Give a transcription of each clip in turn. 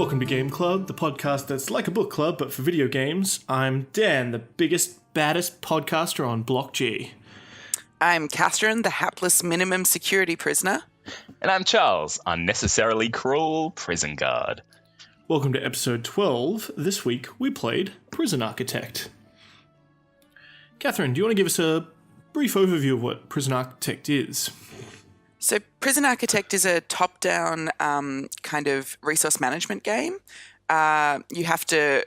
Welcome to Game Club, the podcast that's like a book club but for video games. I'm Dan, the biggest, baddest podcaster on Block G. I'm Catherine, the hapless minimum security prisoner. And I'm Charles, unnecessarily cruel prison guard. Welcome to episode 12. This week we played Prison Architect. Catherine, do you want to give us a brief overview of what Prison Architect is? So Prison Architect is a top-down kind of resource management game. You have to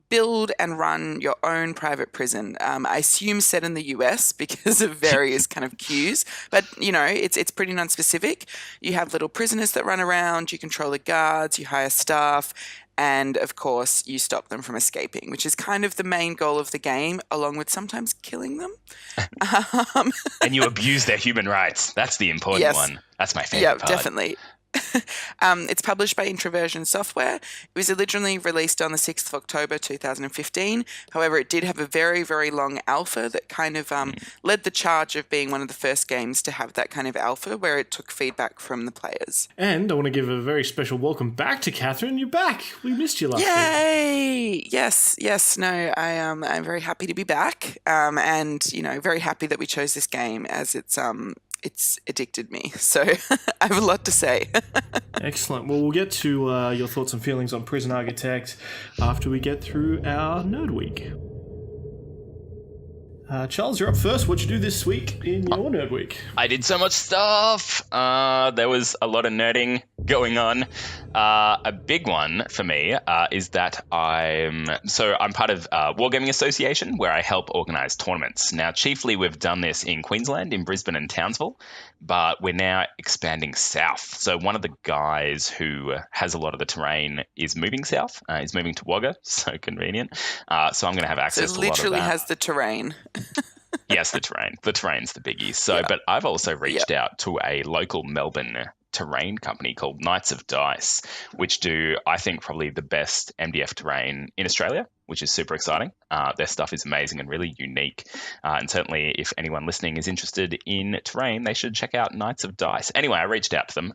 build and run your own private prison. I assume set in the US because of various kind of cues, but you know, it's pretty non-specific. You have little prisoners that run around, you control the guards, you hire staff, and of course you stop them from escaping, which is kind of the main goal of the game, along with sometimes killing them. And you abuse their human rights. That's the important one. That's my favorite part. Yeah, definitely. It's published by Introversion Software. It was originally released on the 6th of October 2015. However, it did have a very, very long alpha that kind of led the charge of being one of the first games to have that kind of alpha where it took feedback from the players. And I want to give a very special welcome back to Catherine. You're back. We missed you last week. Yay! Yes. No, I'm very happy to be back. And, you know, very happy that we chose this game as it's addicted me. So I have a lot to say. Excellent. Well, we'll get to your thoughts and feelings on Prison Architect after we get through our Nerd Week. Charles, you're up first. What'd you do this week in your Nerd Week? I did so much stuff. There was a lot of nerding going on. A big one for me is that I'm part of Wargaming Association, where I help organise tournaments. Now, chiefly we've done this in Queensland, in Brisbane and Townsville, but we're now expanding south. So one of the guys who has a lot of the terrain is moving south. He's moving to Wagga, so convenient. So I'm going to have access to a lot of that. So it literally has the terrain. Yes, the terrain. The terrain's the biggie. So, yeah. But I've also reached out to a local Melbourne terrain company called Knights of Dice, which do, I think, probably the best MDF terrain in Australia, which is super exciting. Their stuff is amazing and really unique. And certainly if anyone listening is interested in terrain, they should check out Knights of Dice. Anyway, I reached out to them.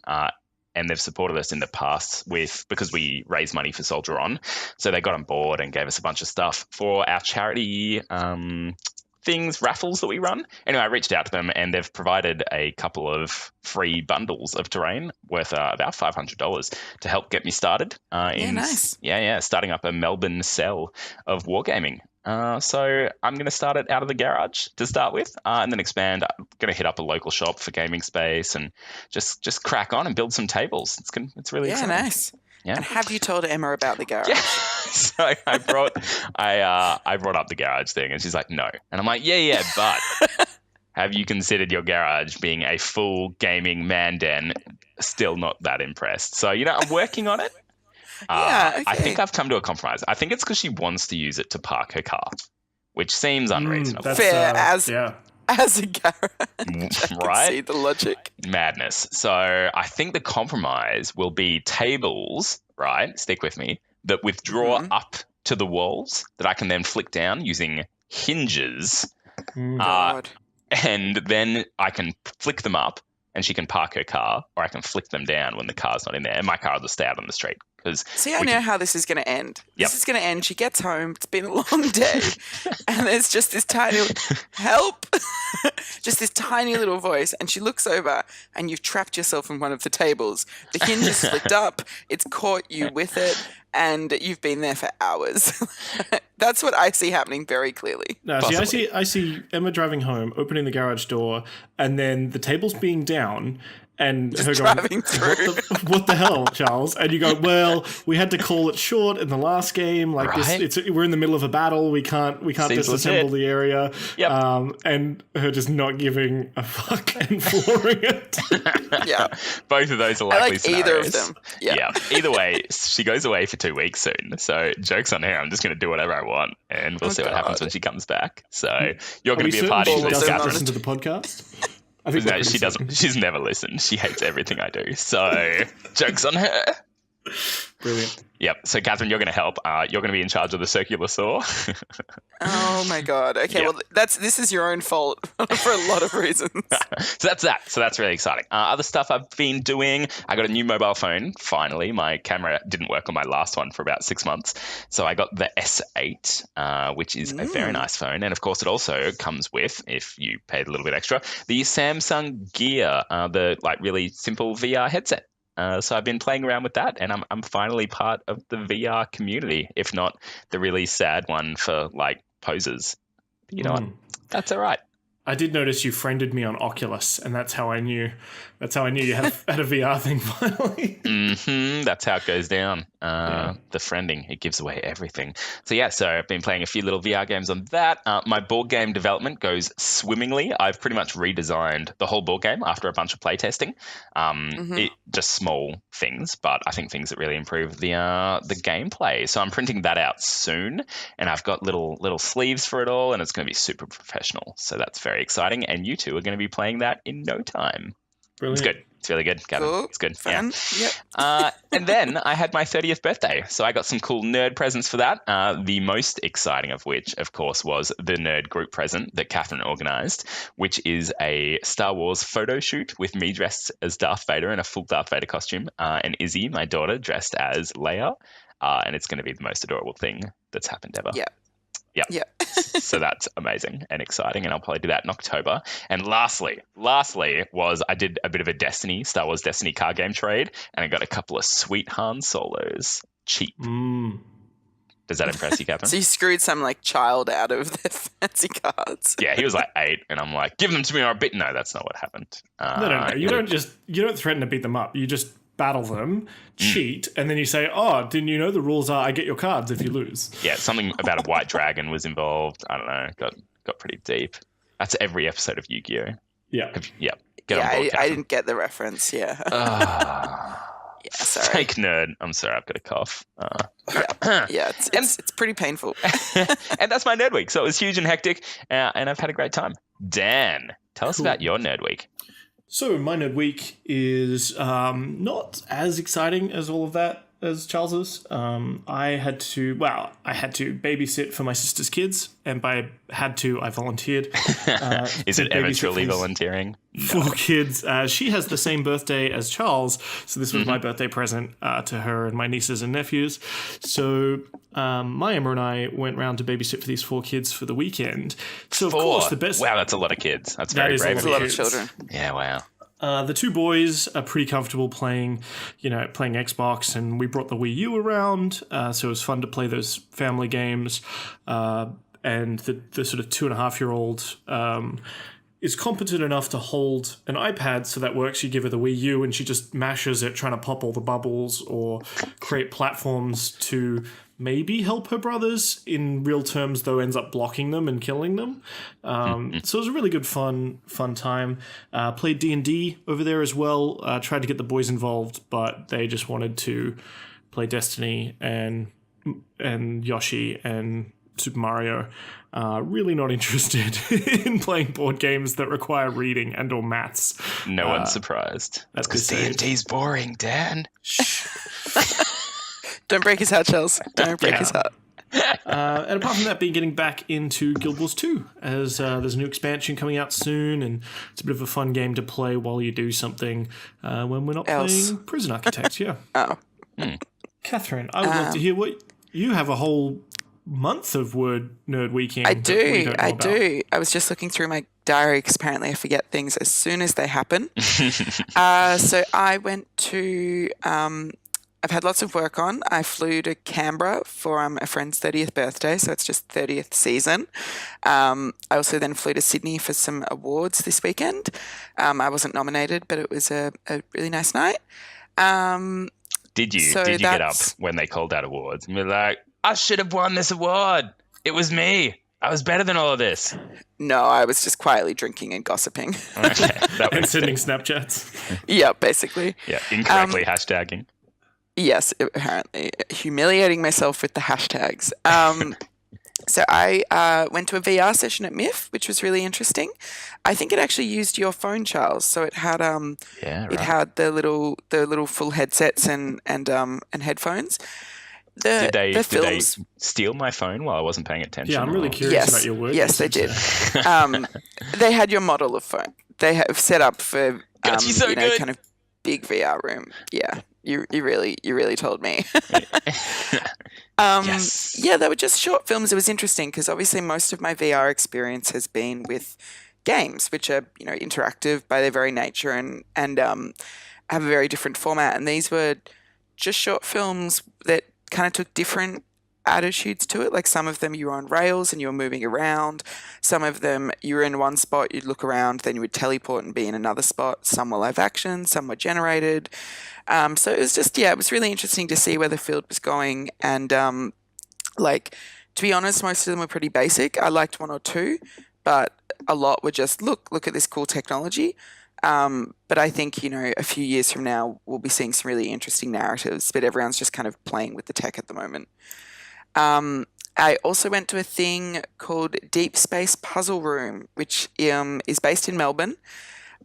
And they've supported us in the past because we raise money for Soldier On. So they got on board and gave us a bunch of stuff for our charity raffles that we run. Anyway, I reached out to them and they've provided a couple of free bundles of terrain worth about $500 to help get me started. Nice. Starting up a Melbourne cell of wargaming. So I'm going to start it out of the garage to start with, and then expand. I'm going to hit up a local shop for gaming space and just crack on and build some tables. It's really exciting. Nice. Yeah. And have you told Emma about the garage? Yeah. So I brought up the garage thing, and she's like, no. And I'm like, yeah, but have you considered your garage being a full gaming man den? Still not that impressed. So, I'm working on it. Okay. I think I've come to a compromise. I think it's because she wants to use it to park her car, which seems unreasonable. Fair as a garage. Right? See the logic. Madness. So I think the compromise will be tables, right? Stick with me, that withdraw up to the walls that I can then flick down using hinges. God. And then I can flick them up and she can park her car, or I can flick them down when the car's not in there and my car will just stay out on the street. See, I know how this is going to end. Yep. This is going to end. She gets home. It's been a long day. And there's just this tiny, help, just this tiny little voice. And she looks over and you've trapped yourself in one of the tables. The hinge is flicked up. It's caught you with it. And you've been there for hours. That's what I see happening very clearly. No, see, I see Emma driving home, opening the garage door, and then the tables being down, and just her driving through. What the hell, Charles? And you go, well, we had to call it short in the last game. Like this, we're in the middle of a battle. We can't disassemble the area. Yep. And her just not giving a fuck and flooring it. Yeah. Both of those are likely scenarios. Either of them. Yeah. Either way, she goes away for 2 weeks soon. So joke's on her. I'm just going to do whatever I want, and we'll see what happens when she comes back. So you're going to be a party to this, Catherine. Listen to the podcast. No, she doesn't. She's never listened. She hates everything I do. So, joke's on her. Brilliant. Yep. So, Catherine, you're going to help. You're going to be in charge of the circular saw. Oh my god. Okay, Yeah. well this is your own fault for a lot of reasons. So that's that. So that's really exciting. Other stuff I've been doing. I got a new mobile phone. Finally, my camera didn't work on my last one for about 6 months. So I got the S8, which is a very nice phone. And of course, it also comes with, if you paid a little bit extra, the Samsung Gear, the really simple VR headset. So I've been playing around with that, and I'm finally part of the VR community, if not the really sad one for posers. But you know what? That's all right. I did notice you friended me on Oculus, and that's how I knew you had a VR thing finally. That's how it goes down. The friending, it gives away everything. So I've been playing a few little VR games on that. My board game development goes swimmingly. I've pretty much redesigned the whole board game after a bunch of playtesting. Just small things, but I think things that really improve the gameplay. So I'm printing that out soon, and I've got little sleeves for it all, and it's going to be super professional. So that's very exciting, and you two are going to be playing that in no time. Brilliant. It's good. It's really good, Gavin. Cool. It's good. Fun. Yeah. Yep. And then I had my 30th birthday, so I got some cool nerd presents for that. The most exciting of which, of course, was the nerd group present that Catherine organised, which is a Star Wars photo shoot with me dressed as Darth Vader in a full Darth Vader costume, and Izzy, my daughter, dressed as Leia, and it's going to be the most adorable thing that's happened ever. Yeah. Yeah. So that's amazing and exciting, and I'll probably do that in October. And lastly was I did a bit of a Star Wars Destiny card game trade, and I got a couple of sweet Han Solos cheap. Does that impress you, Catherine? So you screwed some child out of their fancy cards. Yeah, he was 8, and I'm like, give them to me or a bit. No, that's not what happened. No. You don't threaten to beat them up. You just battle them, cheat, and then you say, "Oh, didn't you know the rules are I get your cards if you lose?" Yeah, something about a white dragon was involved. I don't know. Got pretty deep. That's every episode of Yu-Gi-Oh. Yeah. Get on board, I didn't get the reference. Yeah. Yeah, sorry. Fake nerd. I'm sorry, I've got a cough. Yeah, it's pretty painful. And that's my nerd week. So it was huge and hectic, and I've had a great time. Dan, tell us about your nerd week. So my nerd week is not as exciting as all of that as Charles's. I had to babysit for my sister's kids, and by had to, I volunteered. Is it ever truly volunteering? 4 kids. She has the same birthday as Charles, so this was my birthday present to her and my nieces and nephews. So my Emma and I went round to babysit for these 4 kids for the weekend. So 4. Of course the best. Wow, that's a lot of kids. That's very brave. That's a lot of children. Yeah, wow. The 2 boys are pretty comfortable playing Xbox, and we brought the Wii U around, so it was fun to play those family games. And the sort of 2.5-year-old is competent enough to hold an iPad, so that works. You give her the Wii U, and she just mashes it, trying to pop all the bubbles or create platforms to maybe help her brothers. In real terms, though, ends up blocking them and killing them. So it was a really good fun time. Played D&D over there as well. Tried to get the boys involved, but they just wanted to play Destiny and Yoshi and Super Mario. Really not interested in playing board games that require reading and or maths. No one's surprised. That's because D&D's boring, Dan. Don't break his heart, Charles. Don't break his heart. And apart from that, been getting back into Guild Wars 2, as there's a new expansion coming out soon, and it's a bit of a fun game to play while you do something when we're not playing Prison Architect. Yeah. Oh. Catherine, I would love to hear what you have a whole month of Word Nerd Weekend. I do. I was just looking through my diary because apparently I forget things as soon as they happen. So I went to... I've had lots of work on. I flew to Canberra for a friend's 30th birthday, so it's just 30th season. I also then flew to Sydney for some awards this weekend. I wasn't nominated, but it was a really nice night. Did you get up when they called out awards and be like, I should have won this award. It was me. I was better than all of this. No, I was just quietly drinking and gossiping. Okay, and sending Snapchats. Yeah, basically. Yeah, incorrectly hashtagging. Yes, apparently. Humiliating myself with the hashtags. So I went to a VR session at MIF, which was really interesting. I think it actually used your phone, Charles. So it had Yeah, it right. had the little full headsets and headphones. Did they The films, steal my phone while I wasn't paying attention? Yeah, I'm really or- curious Yes. about your word Yes, they usage did. there. they had your model of phone. They have set up for Got you so you know, good. kind of big VR room. Yeah, you really told me. Yes. Yeah, they were just short films. It was interesting because obviously most of my VR experience has been with games, which are, you know, interactive by their very nature and have a very different format. And these were just short films that kind of took different attitudes to it. Like some of them you were on rails and you were moving around. Some of them you were in one spot, you'd look around, then you would teleport and be in another spot. Some were live action, some were generated. So it was just, yeah, it was really interesting to see where the field was going. And like, to be honest, most of them were pretty basic. I liked one or two, but a lot were just, look at this cool technology. But I think, you know, a few years from now, we'll be seeing some really interesting narratives, but everyone's just kind of playing with the tech at the moment. I also went to a thing called Deep Space Puzzle Room, which is based in Melbourne.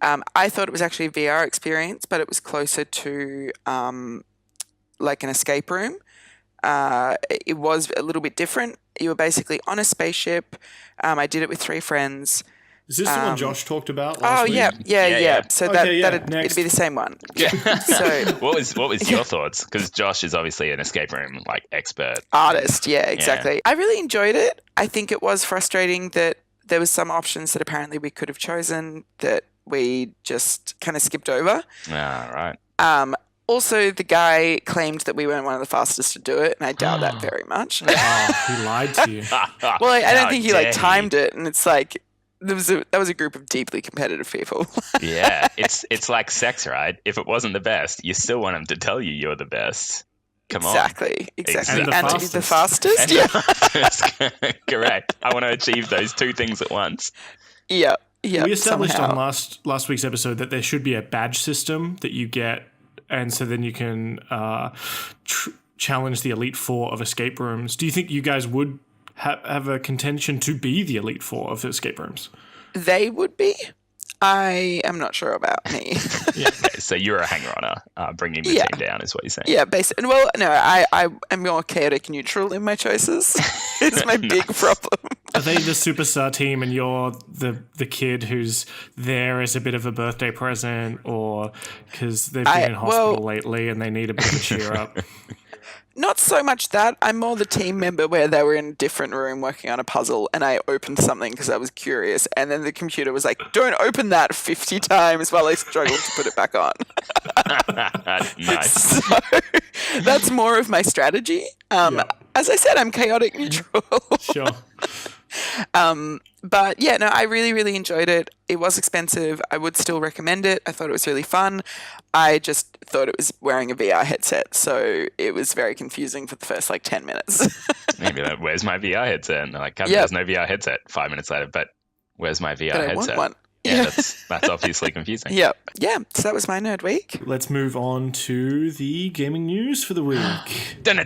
I thought it was actually a VR experience, but it was closer to like an escape room. It was a little bit different. You were basically on a spaceship. I did it with 3 friends. Is this the one Josh talked about last Oh week? yeah. So Okay, it'd next. be the same one. Yeah. So what was your thoughts? Because Josh is obviously an escape room like expert. artist, yeah, exactly. I really enjoyed it. I think it was frustrating that there was some options that apparently we could have chosen that we just kind of skipped over. Ah, right. Also, the guy claimed that we weren't one of the fastest to do it, and I doubt that very much. Oh, he lied to you. Well, I don't How think he dare like timed it, and it's like that was a group of deeply competitive people. Yeah, it's like sex, right? If it wasn't the best, you still want him to tell you you're the best. Come on. Exactly. Exactly. And to be the fastest. And Yeah. correct. I want to achieve those 2 things at once. Yeah. We established somehow. on last week's episode that there should be a badge system that you get, and so then you can challenge the Elite Four of escape rooms. Do you think you guys would have a contention to be the Elite Four of escape rooms? They would be. I am not sure about me. Okay, so you're a hanger-oner, bringing the team down is what you're saying. Yeah, basically. Well, no, I am more chaotic neutral in my choices. It's my big problem. Are they the superstar team and you're the kid who's there as a bit of a birthday present, or because they've been in hospital lately and they need a bit of a cheer up? Not so much that. I'm more the team member where they were in a different room working on a puzzle and I opened something because I was curious. And then the computer was like, don't open that 50 times while I struggled to put it back on. Nice. So that's more of my strategy. As I said, I'm chaotic neutral. Sure. But yeah, no, I really, really enjoyed it. It was expensive. I would still recommend it. I thought it was really fun. I just thought it was wearing a VR headset, so it was very confusing for the first like 10 minutes. Maybe like, where's my VR headset? And they're like, there's no VR headset. 5 minutes later, but where's my VR But I headset? want one. Yeah, that's obviously confusing. Yeah. So that was my nerd week. Let's move on to the gaming news for the week. Dun, dun,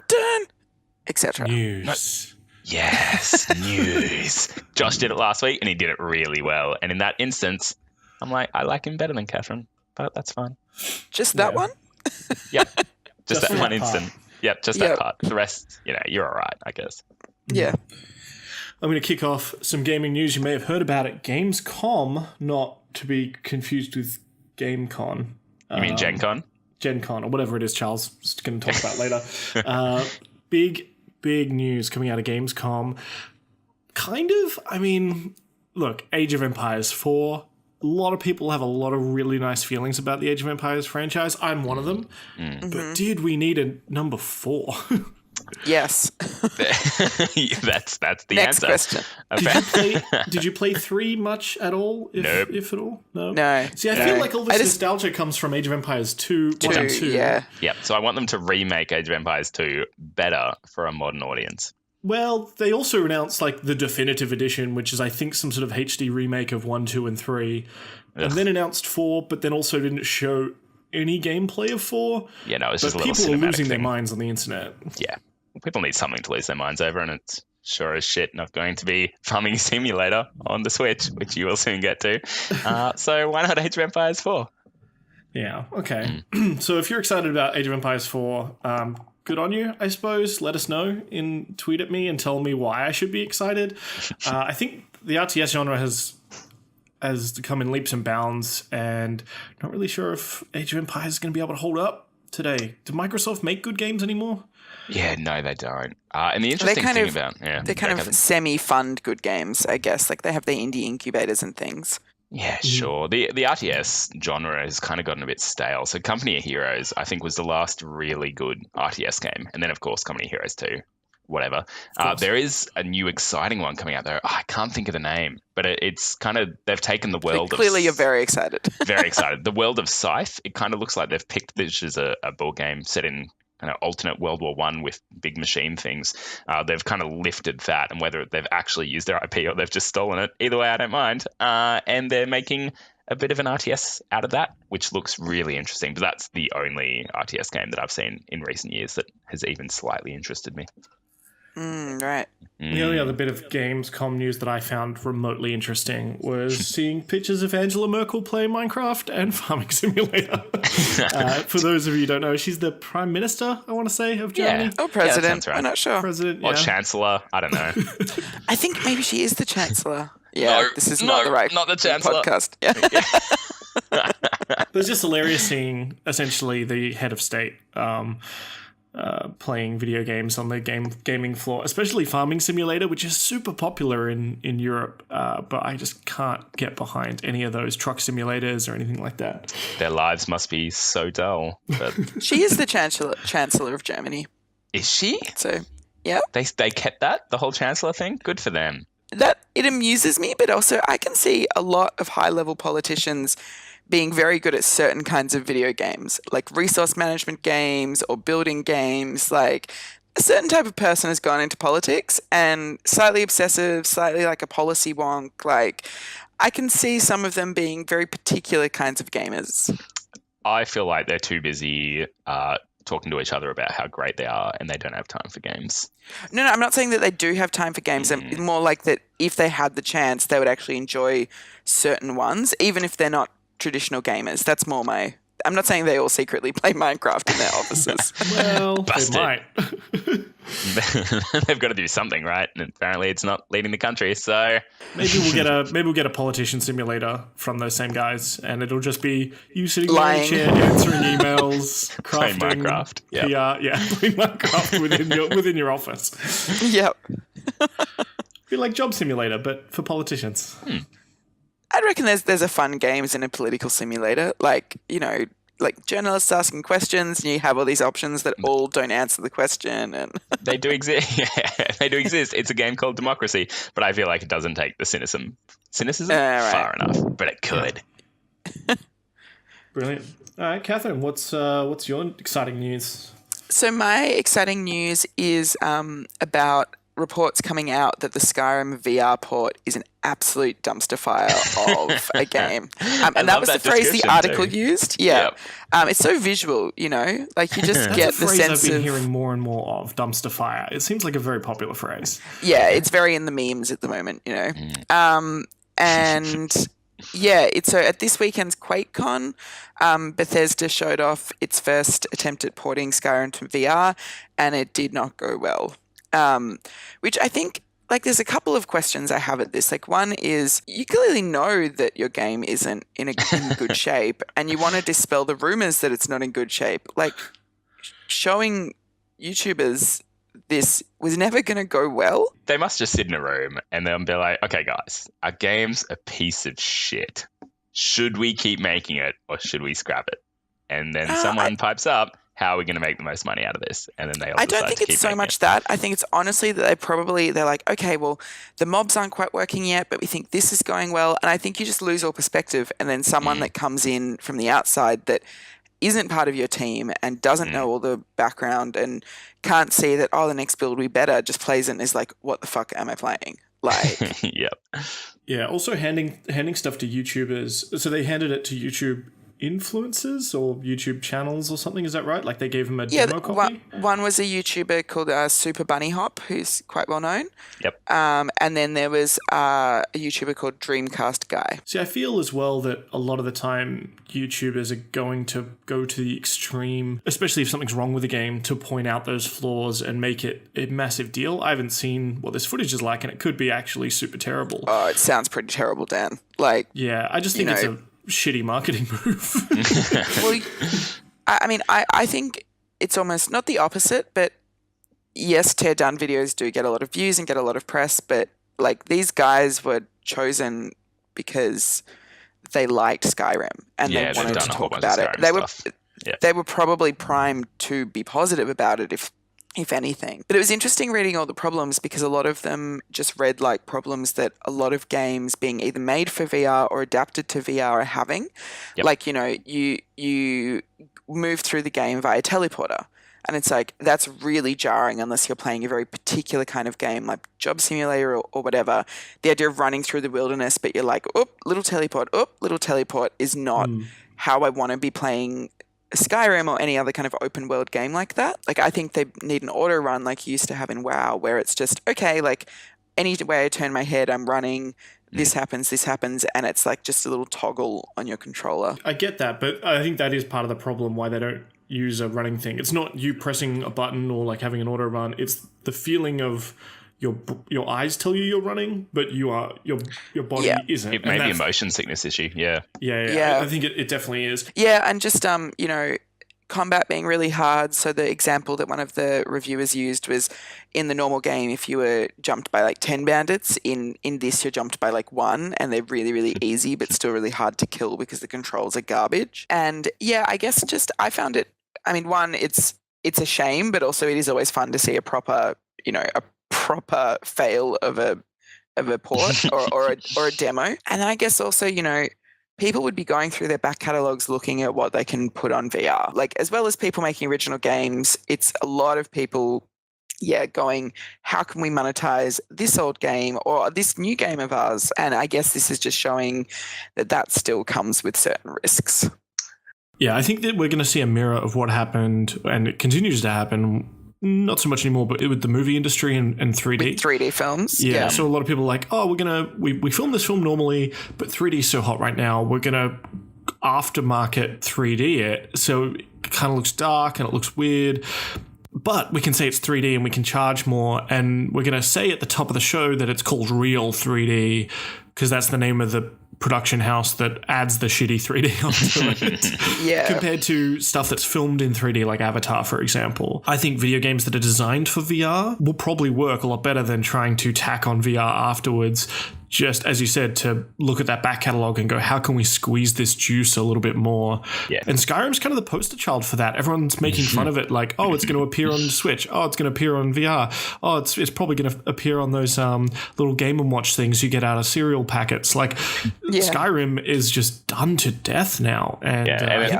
dun, etc. News. Yes, news. Josh did it last week and he did it really well. And in that instance, I'm like, I like him better than Catherine, but that's fine. Just that one? Yep. Just that that one part. instant. Yep, just that part. The rest, you're all right, I guess. Yeah. I'm going to kick off some gaming news. You may have heard about it. Gamescom, not to be confused with GameCon. You mean Gen Con? Gen Con, or whatever it is, Charles. Just going to talk about later. Big news coming out of Gamescom. Kind of, I mean, look, Age of Empires 4. A lot of people have a lot of really nice feelings about the Age of Empires franchise. I'm one of them. But did we need a number 4? Yes. that's the Next answer. question. Did you play 3 much at all? Nope. If at all? No. See, I No. feel like all this nostalgia comes from Age of Empires 2, 1 and 2. Yeah. Yep. So I want them to remake Age of Empires 2 better for a modern audience. Well, they also announced like the definitive edition, which is I think some sort of HD remake of 1, 2, and 3, and then announced 4, but then also didn't show any gameplay of 4. Yeah, no, it's But just a little people are cinematic losing their thing. minds on the internet. Yeah, people need something to lose their minds over, and it's sure as shit not going to be Farming Simulator on the Switch, which you will soon get to. So why not Age of Empires 4? Yeah, okay. So if you're excited about Age of Empires 4, good on you, I suppose. Let us know. Tweet at me and tell me why I should be excited. I think the RTS genre has come in leaps and bounds, and not really sure if Age of Empires is going to be able to hold up today. Do Microsoft make good games anymore? Yeah, no, they don't. And the interesting thing about... They kind of semi-fund good games, I guess. Like, they have their indie incubators and things. Yeah, sure. The RTS genre has kind of gotten a bit stale. So Company of Heroes, I think, was the last really good RTS game. And then, of course, Company of Heroes 2, whatever. There is a new exciting one coming out there. I can't think of the name, but it's kind of... They've taken the world of... Clearly, you're very excited. Very excited. The world of Scythe, it kind of looks like they've picked this as a board game set in kind of alternate World War One with big machine things. They've kind of lifted that, and whether they've actually used their IP or they've just stolen it, either way, I don't mind. And they're making a bit of an RTS out of that, which looks really interesting. But that's the only RTS game that I've seen in recent years that has even slightly interested me. Right. The only other bit of Gamescom news that I found remotely interesting was seeing pictures of Angela Merkel play Minecraft and Farming Simulator. For those of you who don't know, she's the Prime Minister, I want to say, of Germany. Oh, President. Yeah, right. I'm not sure. President, Or Chancellor. I don't know. I think maybe she is the Chancellor. Yeah, No, this is no, not the right not the Chancellor. podcast. Yeah. It was just hilarious seeing essentially the head of state playing video games on the gaming floor, especially Farming Simulator, which is super popular in Europe, but I just can't get behind any of those truck simulators or anything like that. Their lives must be so dull. But... She is the Chancellor of Germany. Is she? So, yeah. They kept that, the whole Chancellor thing? Good for them. That it amuses me, but also I can see a lot of high-level politicians being very good at certain kinds of video games, like resource management games or building games. Like, a certain type of person has gone into politics and slightly obsessive, slightly like a policy wonk. Like, I can see some of them being very particular kinds of gamers. I feel like they're too busy talking to each other about how great they are, and they don't have time for games. No, I'm not saying that they do have time for games. It's more like that if they had the chance, they would actually enjoy certain ones, even if they're not traditional gamers. That's more my... I'm not saying they all secretly play Minecraft in their offices. Well, Busted. they might. They've got to do something, right? And apparently it's not leading the country, so... Maybe we'll get a politician simulator from those same guys, and it'll just be you sitting Lying. in a chair, answering emails, Playing crafting Minecraft. Yep. PR, playing Minecraft within your office. Yep. Be like Job Simulator, but for politicians. I'd reckon there's a fun games in a political simulator, like, you know, like journalists asking questions, and you have all these options that all don't answer the question. And They do exist. Yeah, they do exist. It's a game called Democracy, but I feel like it doesn't take the cynicism right. far enough, but it could. Brilliant. All right, Catherine, what's your exciting news? So my exciting news is about reports coming out that the Skyrim VR port is an absolute dumpster fire of a game. And that was the phrase the article used. Yeah. Yep. It's so visual, you know, like you just That's get a the phrase sense I've been of... hearing more and more of, dumpster fire. It seems like a very popular phrase. Yeah, it's very in the memes at the moment, you know. And yeah, so at this weekend's QuakeCon, Bethesda showed off its first attempt at porting Skyrim to VR, and it did not go well. Which I think, like, there's a couple of questions I have at this. Like, one is, you clearly know that your game isn't in good shape, and you want to dispel the rumors that it's not in good shape. Like, showing YouTubers this was never going to go well. They must just sit in a room and then be like, okay, guys, our game's a piece of shit. Should we keep making it or should we scrap it? And then someone pipes up, how are we going to make the most money out of this? And then they all I don't think it's so much that. I think it's honestly that they're like, okay, well, the mobs aren't quite working yet, but we think this is going well. And I think you just lose all perspective. And then someone that comes in from the outside that isn't part of your team and doesn't know all the background and can't see that, the next build will be better, just plays it and is like, what the fuck am I playing? Like, Yep. Yeah, also handing stuff to YouTubers. So they handed it to YouTube influencers or YouTube channels or something. Is that right? Like they gave him a demo copy? One was a YouTuber called Super Bunny Hop, who's quite well known. Yep. And then there was a YouTuber called Dreamcast Guy. See, I feel as well that a lot of the time YouTubers are going to go to the extreme, especially if something's wrong with the game, to point out those flaws and make it a massive deal. I haven't seen what this footage is like, and it could be actually super terrible. Oh, it sounds pretty terrible, Dan. Yeah, I just think it's a shitty marketing move. Well, I think it's almost not the opposite, but yes, teardown videos do get a lot of views and get a lot of press, but these guys were chosen because they liked Skyrim and they wanted to talk about it. They were probably primed to be positive about it if anything. But it was interesting reading all the problems because a lot of them just read like problems that a lot of games being either made for VR or adapted to VR are having. Yep. Like, you move through the game via teleporter. And it's like, that's really jarring unless you're playing a very particular kind of game like Job Simulator or whatever. The idea of running through the wilderness, but you're like, little teleport is not how I want to be playing Skyrim or any other kind of open world game like that. Like, I think they need an auto run like you used to have in WoW, where it's just, okay, like any way I turn my head, I'm running, this happens, and it's like just a little toggle on your controller. I get that, but I think that is part of the problem why they don't use a running thing. It's not you pressing a button or like having an auto run. It's the feeling of your eyes tell you you're running, but your body isn't. It may be a motion sickness issue. Yeah. I think it definitely is. Yeah, and just combat being really hard. So the example that one of the reviewers used was in the normal game, if you were jumped by like 10 bandits, in this you're jumped by like 1, and they're really, really easy but still really hard to kill because the controls are garbage. And yeah, I guess I found it, one, it's a shame, but also it is always fun to see a proper fail of a port or a demo. And I guess also, people would be going through their back catalogs looking at what they can put on VR. Like, as well as people making original games, it's a lot of people, going, how can we monetize this old game or this new game of ours? And I guess this is just showing that still comes with certain risks. Yeah, I think that we're going to see a mirror of what happened, and it continues to happen. Not so much anymore, but with the movie industry and 3D. With 3D films. Yeah, so a lot of people are like, oh, we film this film normally, but 3D is so hot right now, we're going to aftermarket 3D it. So it kind of looks dark and it looks weird, but we can say it's 3D and we can charge more. And we're going to say at the top of the show that it's called Real 3D because that's the name of the production house that adds the shitty 3D onto it. Yeah. Compared to stuff that's filmed in 3D like Avatar, for example. I think video games that are designed for VR will probably work a lot better than trying to tack on VR afterwards. Just, as you said, to look at that back catalogue and go, how can we squeeze this juice a little bit more? Yeah. And Skyrim's kind of the poster child for that. Everyone's making fun of it like, oh, it's going to appear on Switch. Oh, it's going to appear on VR. Oh, it's probably going to appear on those little Game & Watch things you get out of cereal packets. Like, Skyrim is just done to death now. And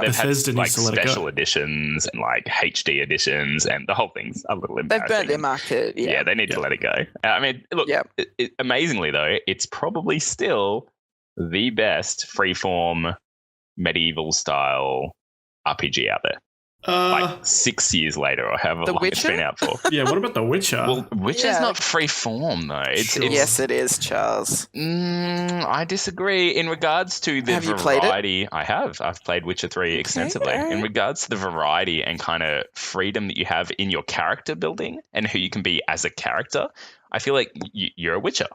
Bethesda needs to let it go. Special editions and like HD editions, and the whole thing's a little embarrassing. They've burnt their market. Yeah, they need to let it go. Look, amazingly though, it's probably still the best freeform medieval style RPG out there. Like 6 years later or however long it's been out for. Yeah, what about The Witcher? Well, Witcher's not freeform though. Yes, it is, Charles. I disagree. In regards to the variety, I have. I've played Witcher 3 extensively. Right. In regards to the variety and kind of freedom that you have in your character building and who you can be as a character, I feel like you're a Witcher.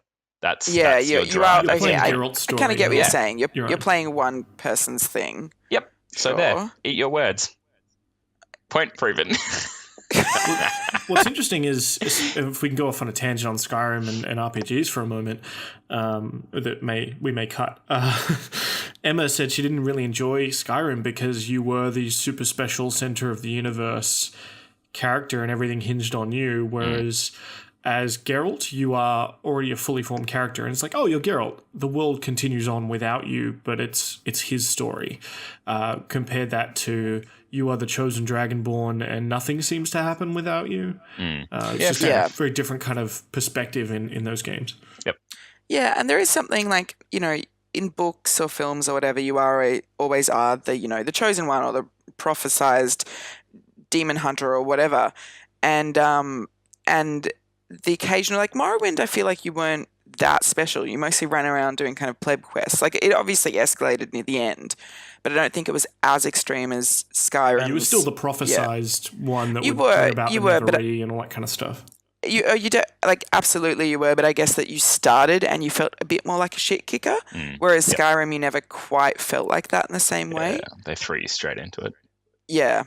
That's you are. Okay, I kind of get what you're saying. You're playing one person's thing. Yep. So sure. there, eat your words. Point proven. What's interesting is if we can go off on a tangent on Skyrim and RPGs for a moment, that we may cut. Emma said she didn't really enjoy Skyrim because you were the super special center of the universe character and everything hinged on you, whereas as Geralt, you are already a fully formed character, and it's like, oh, you're Geralt. The world continues on without you, but it's his story. Compared that to you are the chosen dragonborn, and nothing seems to happen without you. It's just a very different kind of perspective in those games. Yep. Yeah, and there is something like, in books or films or whatever, you always are the chosen one or the prophesized demon hunter or whatever, and the occasional like Morrowind, I feel like you weren't that special. You mostly ran around doing kind of pleb quests. Like it obviously escalated near the end, but I don't think it was as extreme as Skyrim. You were still the prophesized one that You would were, bring about you the were, but Neverie and all that kind of stuff. you did, like absolutely you were, but I guess that you started and you felt a bit more like a shit kicker, whereas Skyrim you never quite felt like that in the same way. Yeah, they threw you straight into it. Yeah.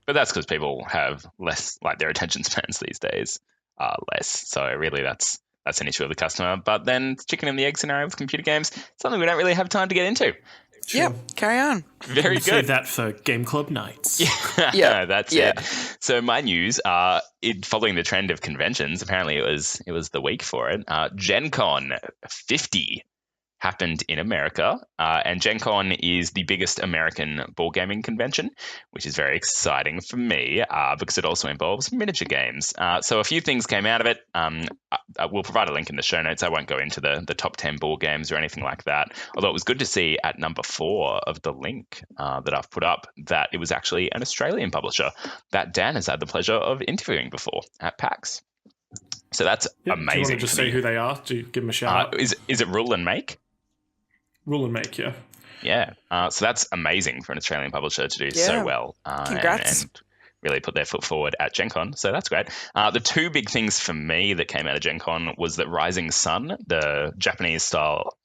But that's because people have less, like their attention spans these days are less. So really that's an issue of the customer. But then the chicken and the egg scenario with computer games, something we don't really have time to get into. Sure. Yeah, carry on. Very good. Save that for Game Club nights. Yeah, that's it. So my news, following the trend of conventions, apparently it was the week for it. Gen Con 50 happened in America, and Gen Con is the biggest American board gaming convention, which is very exciting for me because it also involves miniature games. So a few things came out of it. We'll provide a link in the show notes. I won't go into the top 10 board games or anything like that, although it was good to see at number 4 of the link that I've put up that it was actually an Australian publisher that Dan has had the pleasure of interviewing before at PAX. So that's amazing. Do you want to just say who they are? Do you give them a shout out? Is it Rule and Make? Rule and Make, yeah. Yeah. So that's amazing for an Australian publisher to do so well. Congrats. And really put their foot forward at Gen Con. So that's great. The two big things for me that came out of Gen Con was that Rising Sun, the Japanese style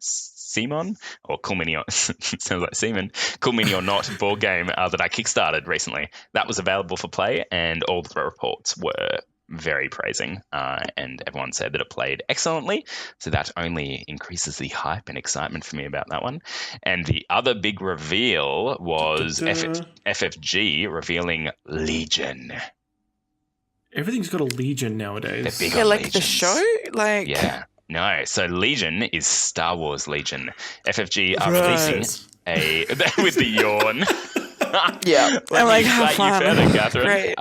Simon or Cool Mini sounds like Seaman, Cool Mini or Not board game that I kickstarted recently. That was available for play, and all the reports were very praising, and everyone said that it played excellently. So that only increases the hype and excitement for me about that one. And the other big reveal was FFG revealing Legion. Everything's got a Legion nowadays. They're big on like Legions. the show, like No, so Legion is Star Wars Legion. FFG are releasing with the yawn. I'm like, how fun. You further, Catherine. Great.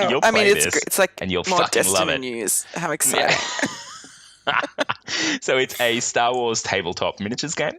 You'll play this, it's like and you'll more fucking Destiny love it. news. How exciting! So it's a Star Wars tabletop miniatures game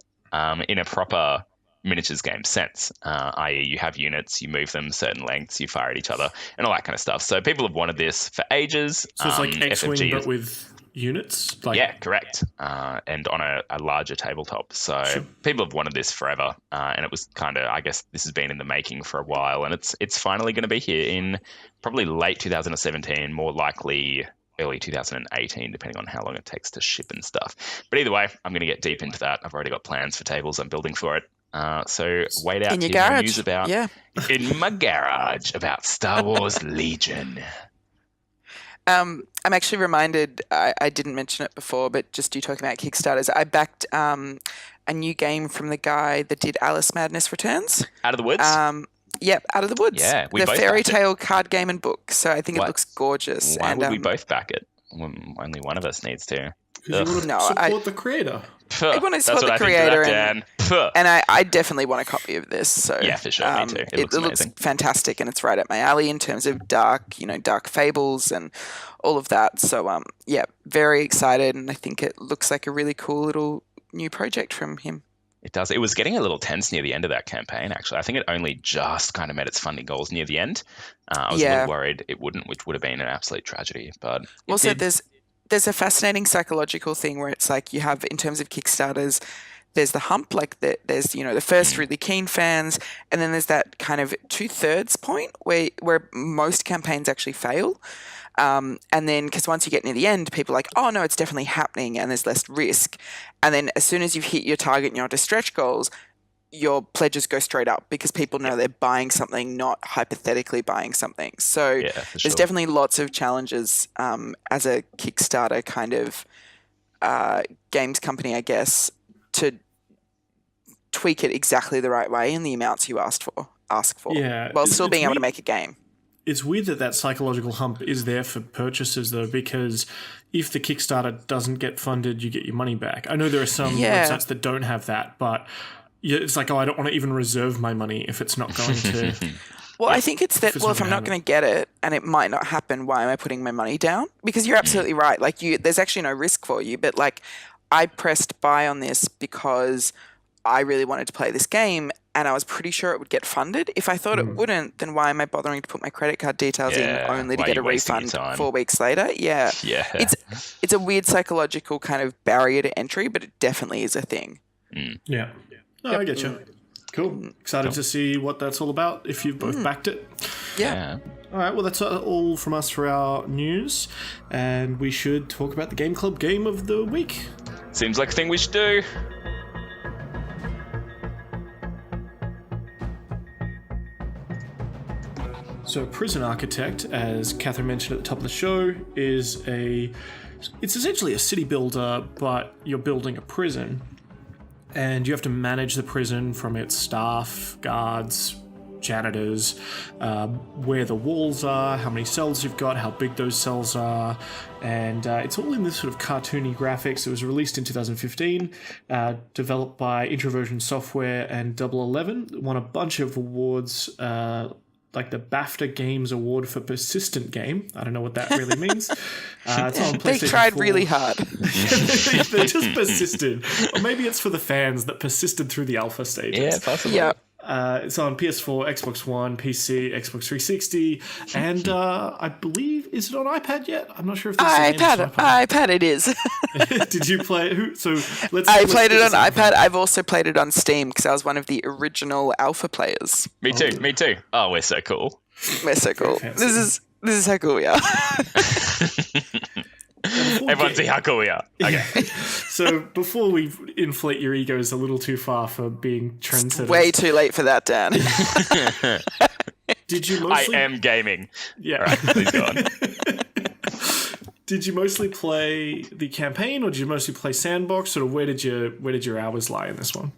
in a proper miniatures game sense, i.e. you have units, you move them certain lengths, you fire at each other, and all that kind of stuff. So people have wanted this for ages. So it's like X-Wing, FFG but with units? Yeah, correct. And on a larger tabletop. So people have wanted this forever. And it was kind of, I guess this has been in the making for a while. And it's finally going to be here in probably late 2017, more likely early 2018, depending on how long it takes to ship and stuff. But either way, I'm going to get deep into that. I've already got plans for tables. I'm building for it. So wait out to hear news about in my garage about Star Wars Legion. I'm actually reminded, I didn't mention it before, but just you talking about Kickstarters, I backed a new game from the guy that did Alice Madness Returns. Out of the Woods? Yep, Out of the Woods. Yeah, the Fairy Tale card game and book. So I think it looks gorgeous. Why would we both back it? Only one of us needs to. Because you want to support the creator. I want to support the creator, and I definitely want a copy of this. So yeah, for sure, me too. It looks fantastic, and it's right up my alley in terms of dark fables and all of that. So very excited, and I think it looks like a really cool little new project from him. It does. It was getting a little tense near the end of that campaign, actually. I think it only just kind of met its funding goals near the end. I was a little worried it wouldn't, which would have been an absolute tragedy. But also, there's a fascinating psychological thing where it's like you have, in terms of Kickstarters, there's the hump, like there's the first really keen fans, and then there's that kind of 2/3 point where most campaigns actually fail. And then, because once you get near the end, people are like, oh no, it's definitely happening, and there's less risk. And then as soon as you've hit your target and you're to stretch goals, your pledges go straight up because people know they're buying something, not hypothetically buying something. So there's definitely lots of challenges as a Kickstarter kind of games company, I guess, to tweak it exactly the right way in the amounts you ask for, while still being able to make a game. It's weird that psychological hump is there for purchasers, though, because if the Kickstarter doesn't get funded, you get your money back. I know there are some websites that don't have that, but it's like, I don't want to even reserve my money if it's not going to. Well, I think it's that, if I'm not going to get it and it might not happen, why am I putting my money down? Because you're absolutely right. Like, there's actually no risk for you, but like, I pressed buy on this because I really wanted to play this game and I was pretty sure it would get funded. If I thought it wouldn't, then why am I bothering to put my credit card details in only to why are get a you wasting your refund time? 4 weeks later? Yeah. Yeah. It's a weird psychological kind of barrier to entry, but it definitely is a thing. Yeah. No, I get you. Cool. Excited to see what that's all about if you've both backed it. Yeah. All right, well, that's all from us for our news, and we should talk about the Game Club game of the week. Seems like a thing we should do. So, Prison Architect, as Catherine mentioned at the top of the show, it's essentially a city builder, but you're building a prison, and you have to manage the prison from its staff, guards, janitors, where the walls are, how many cells you've got, how big those cells are, and it's all in this sort of cartoony graphics. It was released in 2015, developed by Introversion Software and Double 11, won a bunch of awards, like the BAFTA Games Award for Persistent Game. I don't know what that really means. It's on PlayStation They tried 4. really hard. They just persisted. Or maybe it's for the fans that persisted through the alpha stages. Yeah, possibly. Yeah. It's on PS4, Xbox One, PC, Xbox 360, and I believe, is it on iPad yet? I'm not sure if this is iPad it is. Did you play it? I played it on iPad. I've also played it on Steam because I was one of the original alpha players. Me too. Oh, we're so cool. We're so cool. This is how cool we are. Everyone see how cool we are. Okay. So before we inflate your egos a little too far for being trendsetters. Way too late for that, Dan. Did you mostly... I am gaming. Yeah. All right, please go on. Did you mostly play the campaign or did you mostly play sandbox? Or where did your hours lie in this one?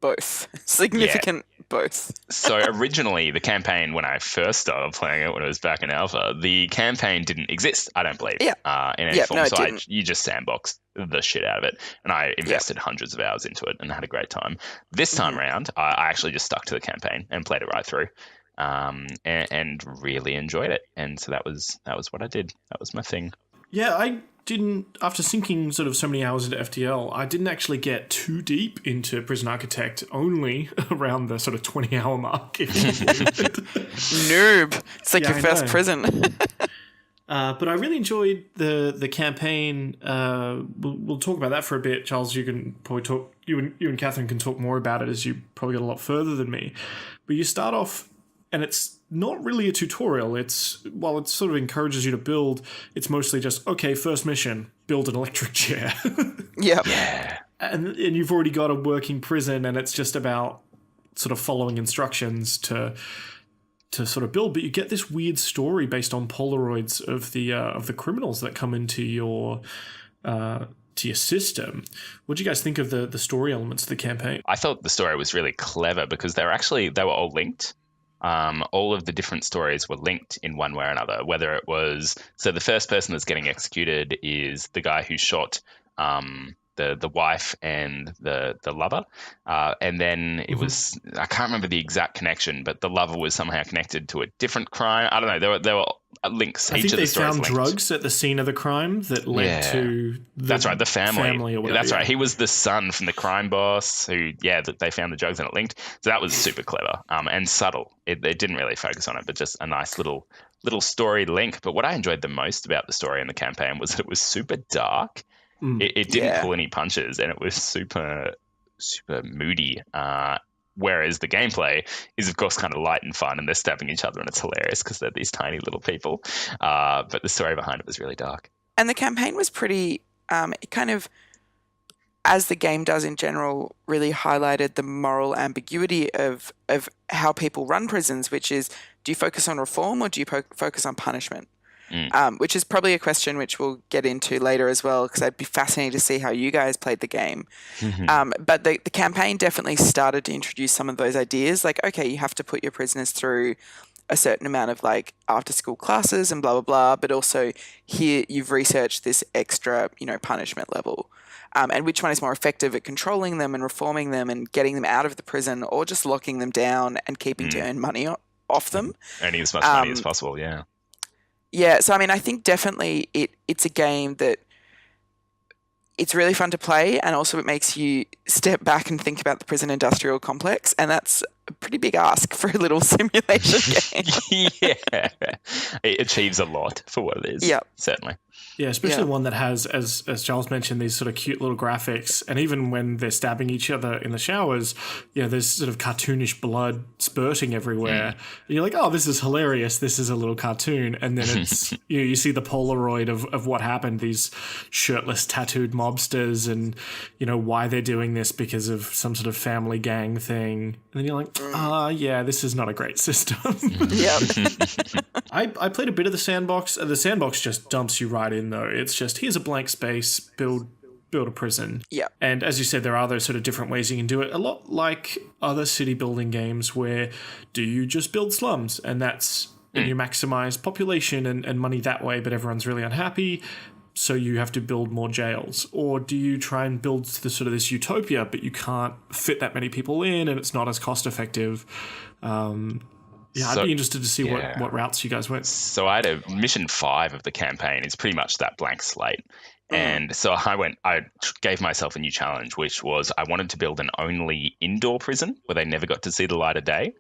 Both. Significant both. So originally, the campaign, when I first started playing it, when it was back in alpha, the campaign didn't exist, I don't believe, in any form. No, so you just sandboxed the shit out of it. And I invested hundreds of hours into it and had a great time. This time around, I actually just stuck to the campaign and played it right through. And really enjoyed it. And so that was what I did. That was my thing. Yeah, I didn't, after sinking sort of so many hours into FTL, I didn't actually get too deep into Prison Architect, only around the sort of 20-hour mark. Noob. It's like your first prison. But I really enjoyed the campaign. We'll talk about that for a bit. Charles, you can probably talk, you and Catherine can talk more about it as you probably got a lot further than me. But you start off, and it's not really a tutorial. While it sort of encourages you to build, it's mostly just, okay, first mission, build an electric chair. Yeah. And you've already got a working prison, and it's just about sort of following instructions to sort of build. But you get this weird story based on Polaroids of the criminals that come into your system. What do you guys think of the story elements of the campaign? I thought the story was really clever because they were all linked. All of the different stories were linked in one way or another, whether it was... So the first person that's getting executed is the guy who shot the wife and the lover. And then it was... I can't remember the exact connection, but the lover was somehow connected to a different crime. I don't know. There were links. I think they found drugs at the scene of the crime that led to that's right, the family or whatever. That's right. He was the son from the crime boss who, they found the drugs and it linked. So that was super clever and subtle. It didn't really focus on it, but just a nice little story link. But what I enjoyed the most about the story and the campaign was that it was super dark. It didn't pull any punches, and it was super, super moody. Whereas the gameplay is, of course, kind of light and fun, and they're stabbing each other, and it's hilarious because they're these tiny little people. But the story behind it was really dark. And the campaign was pretty, it kind of, as the game does in general, really highlighted the moral ambiguity of how people run prisons, which is, do you focus on reform or do you focus on punishment? Which is probably a question which we'll get into later as well, because I'd be fascinated to see how you guys played the game. But the campaign definitely started to introduce some of those ideas, like, okay, you have to put your prisoners through a certain amount of like after school classes and blah, blah, blah. But also here you've researched this extra, punishment level. And which one is more effective at controlling them and reforming them and getting them out of the prison, or just locking them down and keeping to earn money off them. Earning as much money as possible, yeah. Yeah, so I mean, I think definitely it's a game that it's really fun to play, and also it makes you step back and think about the prison industrial complex, and that's a pretty big ask for a little simulation game. Yeah, it achieves a lot for what it is. Yeah, certainly. Yeah, especially one that has, as Charles mentioned, these sort of cute little graphics. And even when they're stabbing each other in the showers, there's sort of cartoonish blood spurting everywhere. And you're like, oh, this is hilarious. This is a little cartoon. And then it's you see the Polaroid of what happened, these shirtless tattooed mobsters, and why they're doing this because of some sort of family gang thing. And then you're like, yeah, this is not a great system. Yeah. I played a bit of the sandbox. The sandbox just dumps you right in, though. It's just, here's a blank space, build a prison. Yeah. And as you said, there are those sort of different ways you can do it. A lot like other city building games where do you just build slums and that's and you maximize population and money that way, but everyone's really unhappy, so you have to build more jails? Or do you try and build this utopia, but you can't fit that many people in and it's not as cost effective? I'd be interested to see what routes you guys went. So I had a mission 5 of the campaign is pretty much that blank slate. And so I gave myself a new challenge, which was I wanted to build an only indoor prison where they never got to see the light of day.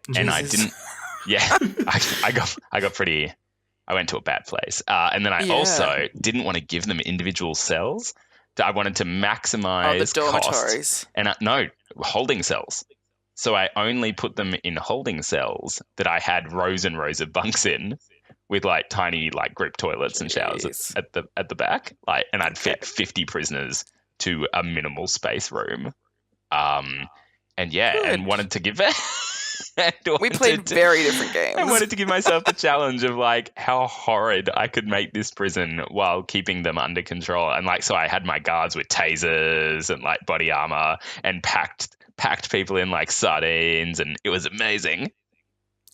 Jesus. And I didn't, I went to a bad place. And then I also didn't want to give them individual cells. I wanted to maximize the dormitories. Cost. And no, holding cells. So I only put them in holding cells that I had rows and rows of bunks in, with like tiny group toilets and showers at the back. And I'd fit 50 prisoners to a minimal space room. And wanted to give it. We played very different games. I wanted to give myself the challenge of how horrid I could make this prison while keeping them under control. And so I had my guards with tasers and body armor and packed people in like sardines, and it was amazing.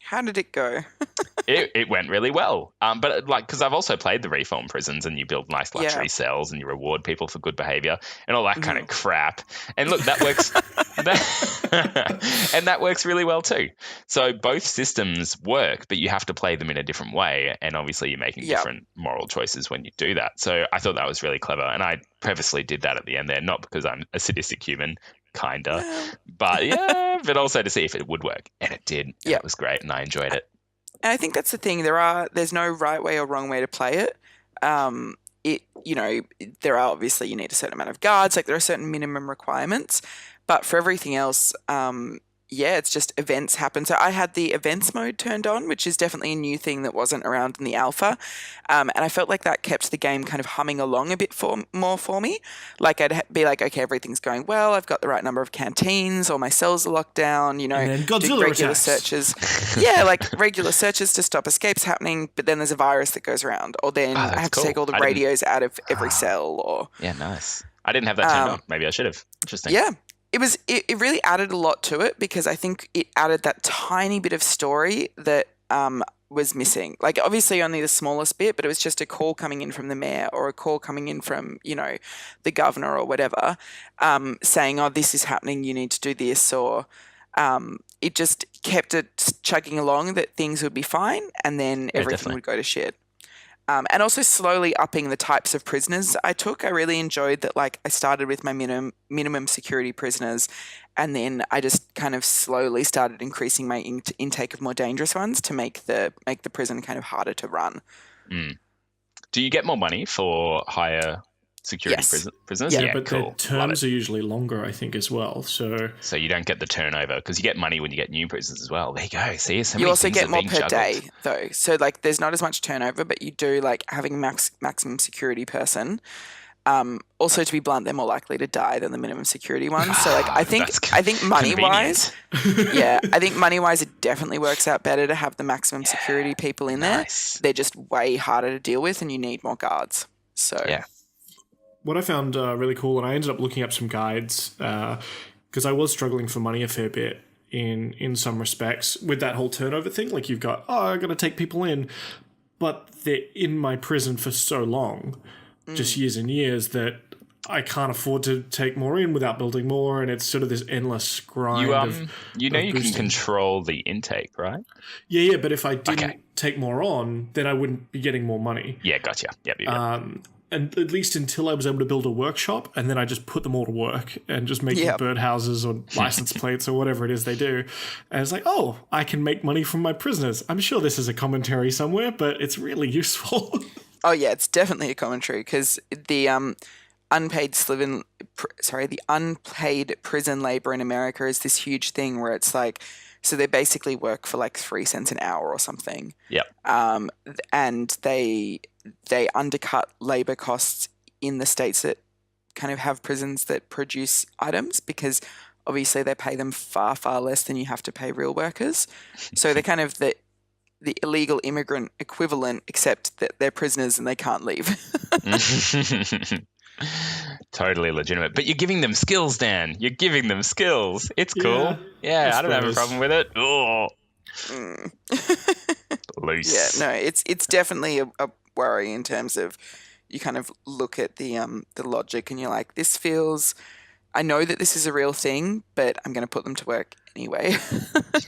How did it go? It went really well. But because I've also played the reform prisons, and you build nice luxury cells and you reward people for good behavior and all that kind of crap. And look, that works. And that works really well too. So both systems work, but you have to play them in a different way. And obviously you're making different moral choices when you do that. So I thought that was really clever. And I purposely did that at the end there, not because I'm a sadistic human, kinda, but also to see if it would work, and it did. It was great, and I enjoyed it. And I think that's the thing. There's no right way or wrong way to play it. There are obviously, you need a certain amount of guards. There are certain minimum requirements, but for everything else, it's just events happen. So I had the events mode turned on, which is definitely a new thing that wasn't around in the alpha. And I felt like that kept the game kind of humming along a bit more for me. I'd be like, okay, everything's going well. I've got the right number of canteens. All my cells are locked down, and then Godzilla do regular attacks. Searches. Regular searches to stop escapes happening, but then there's a virus that goes around. Or then I have to take all the radios out of every cell. Or nice. I didn't have that turned on. Maybe I should have. Interesting. Yeah. It really added a lot to it, because I think it added that tiny bit of story that was missing. Obviously only the smallest bit, but it was just a call coming in from the mayor or a call coming in from, the governor or whatever, saying, oh, this is happening, you need to do this, or it just kept it chugging along that things would be fine, and then everything would go to shit. And also slowly upping the types of prisoners I took. I really enjoyed that. I started with my minimum security prisoners, and then I just kind of slowly started increasing my intake of more dangerous ones to make the prison kind of harder to run. Do you get more money for higher security prisoners? Yeah, but the terms are usually longer, I think, as well. So you don't get the turnover, because you get money when you get new prisoners as well. There you go. See, you also get more per day, though. So there's not as much turnover, but you do having a maximum security person. Also, to be blunt, they're more likely to die than the minimum security ones. So I think money wise, I think money wise, it definitely works out better to have the maximum security people in there. They're just way harder to deal with, and you need more guards. So what I found really cool, and I ended up looking up some guides because I was struggling for money a fair bit in some respects with that whole turnover thing. You've got, I got to take people in, but they're in my prison for so long, just years and years, that I can't afford to take more in without building more, and it's sort of this endless grind. You can control the intake, right? Yeah, but if I didn't take more on, then I wouldn't be getting more money. Yeah, gotcha. Yep. and at least until I was able to build a workshop, and then I just put them all to work and just making birdhouses or license plates or whatever it is they do. And it's like, oh, I can make money from my prisoners. I'm sure this is a commentary somewhere, but it's really useful. Oh yeah, it's definitely a commentary because the the unpaid prison labor in America is this huge thing where it's like, so they basically work for like 3 cents an hour or something. Yep. And they undercut labor costs in the states that kind of have prisons that produce items because obviously they pay them far, far less than you have to pay real workers. So they're kind of the illegal immigrant equivalent, except that they're prisoners and they can't leave. Totally legitimate. But you're giving them skills, Dan. You're giving them skills. It's cool. Yeah, I don't have a problem with it. Oh. Loose. Yeah, no, it's definitely a worry in terms of you kind of look at the logic and you're like, this feels, I know that this is a real thing, but I'm going to put them to work anyway.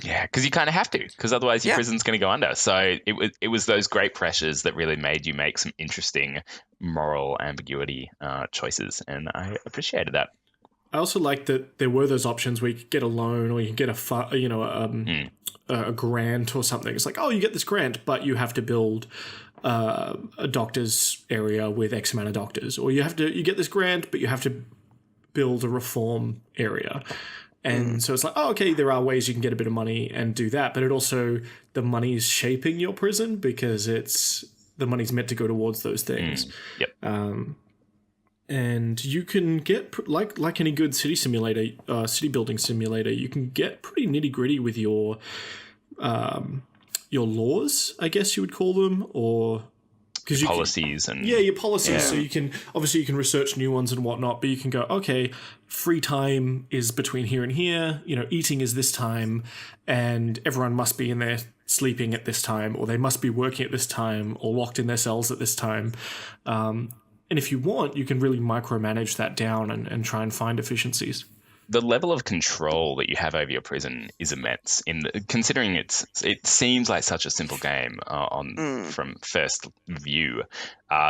Yeah, because you kind of have to, because otherwise your prison's going to go under. So it was those great pressures that really made you make some interesting moral ambiguity choices, and I appreciated that. I also like that there were those options where you could get a loan or you could get a grant or something. It's like, oh, you get this grant, but you have to build a doctor's area with X amount of doctors, or you get this grant, but you have to build a reform area. And so it's like, oh, okay, there are ways you can get a bit of money and do that, but it also, the money's shaping your prison because the money's meant to go towards those things. Yep. And you can get, like any good city simulator, city building simulator, you can get pretty nitty gritty with your laws, I guess you would call them, or because policies your policies. Yeah. So you can research new ones and whatnot, but you can go, okay, free time is between here and here. Eating is this time, and everyone must be in there sleeping at this time, or they must be working at this time, or locked in their cells at this time. And if you want, you can really micromanage that down and try and find efficiencies. The level of control that you have over your prison is immense. Considering it seems like such a simple game from first view.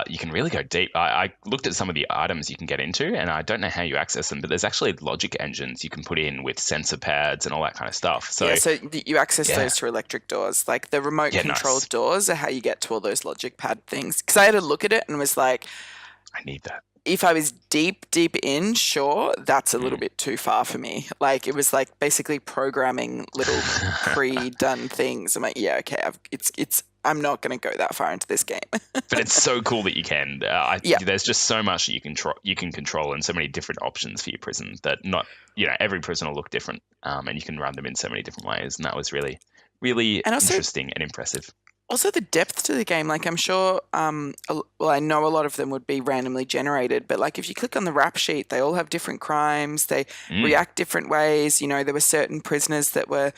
You can really go deep. I looked at some of the items you can get into, and I don't know how you access them, but there's actually logic engines you can put in with sensor pads and all that kind of stuff. So you access those through electric doors. Like the remote controlled doors are how you get to all those logic pad things. Because I had to look at it and was like, I need that. If I was deep in, sure, that's a little bit too far for me. Like, it was like basically programming little pre-done things. I'm like, yeah, okay, I'm not going to go that far into this game. But it's so cool that you can. There's just so much that you can control, and so many different options for your prison that every prison will look different, and you can run them in so many different ways. And that was really, really interesting and impressive. Also, the depth to the game, like I'm sure, I know a lot of them would be randomly generated, but like if you click on the rap sheet, they all have different crimes, they react different ways. There were certain prisoners that were,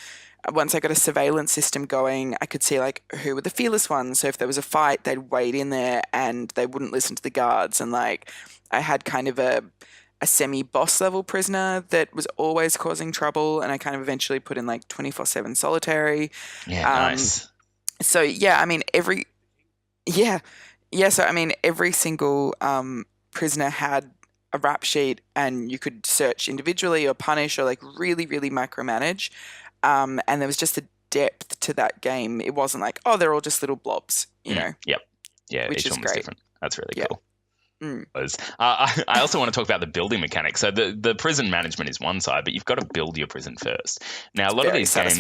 once I got a surveillance system going, I could see like who were the fearless ones. So if there was a fight, they'd wait in there and they wouldn't listen to the guards. And like I had kind of a semi-boss level prisoner that was always causing trouble, and I kind of eventually put in like 24/7 solitary. Yeah, nice. So yeah, I mean every single prisoner had a rap sheet, and you could search individually or punish or like really, really micromanage. And there was just a depth to that game. It wasn't like, oh, they're all just little blobs, know. Yep. Yeah, which each is one was great. different. That's really cool. I also want to talk about the building mechanics. So the prison management is one side, but you've got to build your prison first. Now, a lot of these games,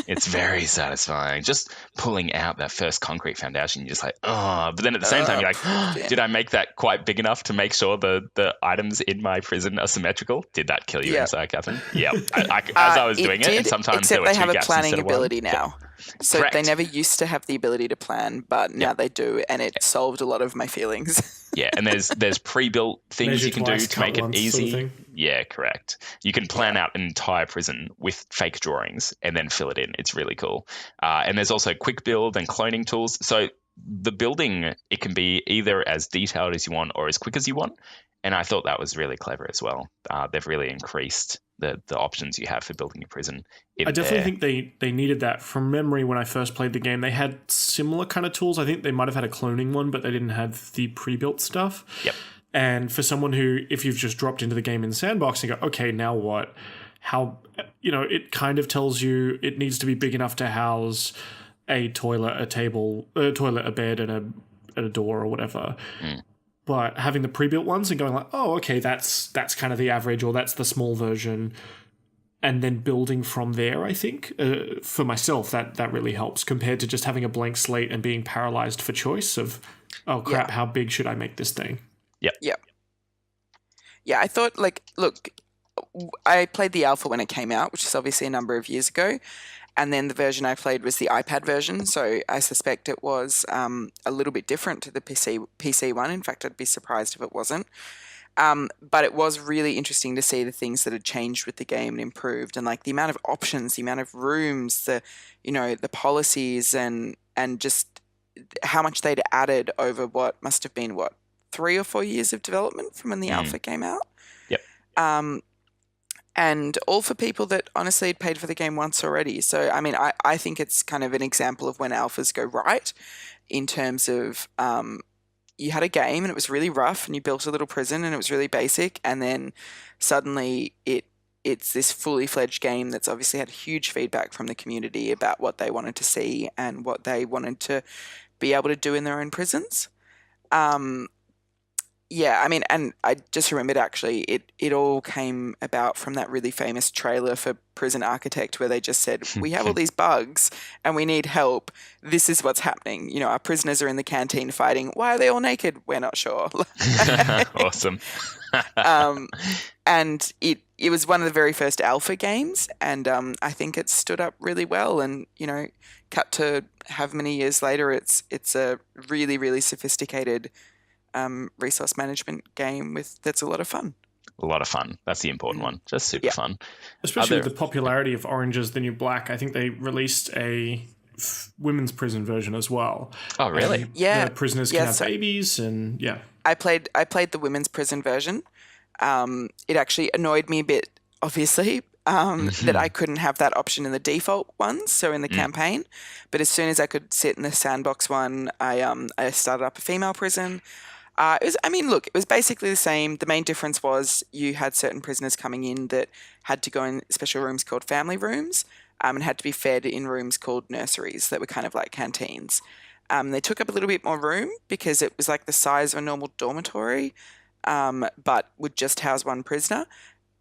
it's very satisfying. Just pulling out that first concrete foundation, you're just like, oh. But then at the same time, you're like, oh, did I make that quite big enough to make sure the items in my prison are symmetrical? Did that kill you inside, Catherine? Yeah. As I was doing it, and sometimes there were two gaps. Except they have a planning ability now. So Correct. They never used to have the ability to plan, but now they do, and it solved a lot of my feelings. Yeah, and there's pre-built things Measure you can do to make it easy. Sort of Yeah, correct. You can plan out an entire prison with fake drawings and then fill it in. It's really cool. And there's also quick build and cloning tools. So the building, it can be either as detailed as you want or as quick as you want. And I thought that was really clever as well. They've really increased the options you have for building your prison I in definitely there. think they needed that. From memory, when I first played the game, they had similar kind of tools. I think they might have had a cloning one, but they didn't have the pre-built stuff. Yep. And for someone who, if you've just dropped into the game in Sandbox and go, okay, now what? How, it kind of tells you it needs to be big enough to house a toilet, a table, a bed, and a door or whatever. But having the pre-built ones and going like, oh, okay, that's kind of the average, or that's the small version, and then building from there, I think, for myself, that really helps compared to just having a blank slate and being paralyzed for choice of, oh, crap, how big should I make this thing? Yep. Yeah, I thought, look, I played the alpha when it came out, which is obviously a number of years ago. And then the version I played was the iPad version, so I suspect it was a little bit different to the PC one. In fact, I'd be surprised if it wasn't. But it was really interesting to see the things that had changed with the game and improved, and like the amount of options, the amount of rooms, the policies, and just how much they'd added over what must have been 3 or 4 years of development from when the alpha came out. Yep. And all for people that honestly had paid for the game once already. So, I mean, I think it's kind of an example of when alphas go right in terms of you had a game and it was really rough and you built a little prison and it was really basic, and then suddenly it's this fully fledged game that's obviously had huge feedback from the community about what they wanted to see and what they wanted to be able to do in their own prisons. Yeah, I mean, and I just remembered actually, it all came about from that really famous trailer for Prison Architect where they just said, we have all these bugs and we need help. This is what's happening. Our prisoners are in the canteen fighting. Why are they all naked? We're not sure. Awesome. And it was one of the very first alpha games, and I think it stood up really well. And cut to how many years later, it's a really, really sophisticated resource management game that's a lot of fun. A lot of fun. That's the important one. Just super fun. Especially with the popularity of Orange is the New Black, I think they released a women's prison version as well. Oh, really? Yeah. The prisoners can have babies, and I played the women's prison version. It actually annoyed me a bit, obviously, that I couldn't have that option in the default ones, so in the campaign. But as soon as I could sit in the sandbox one, I started up a female prison. It was basically the same. The main difference was you had certain prisoners coming in that had to go in special rooms called family rooms, and had to be fed in rooms called nurseries that were kind of like canteens. They took up a little bit more room because it was like the size of a normal dormitory, but would just house one prisoner.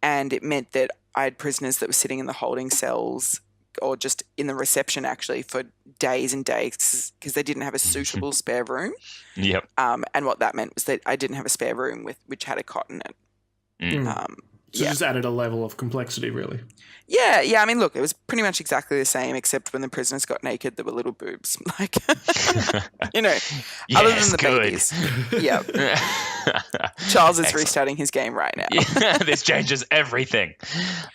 And it meant that I had prisoners that were sitting in the holding cells or just in the reception actually for days and days because they didn't have a suitable spare room. Yep. And what that meant was that I didn't have a spare room which had a cot in it. So it just added a level of complexity, really. Yeah. I mean, look, it was pretty much exactly the same, except when the prisoners got naked, there were little boobs. Like, other than the babies. Yeah. Charles is restarting his game right now. Yeah, this changes everything.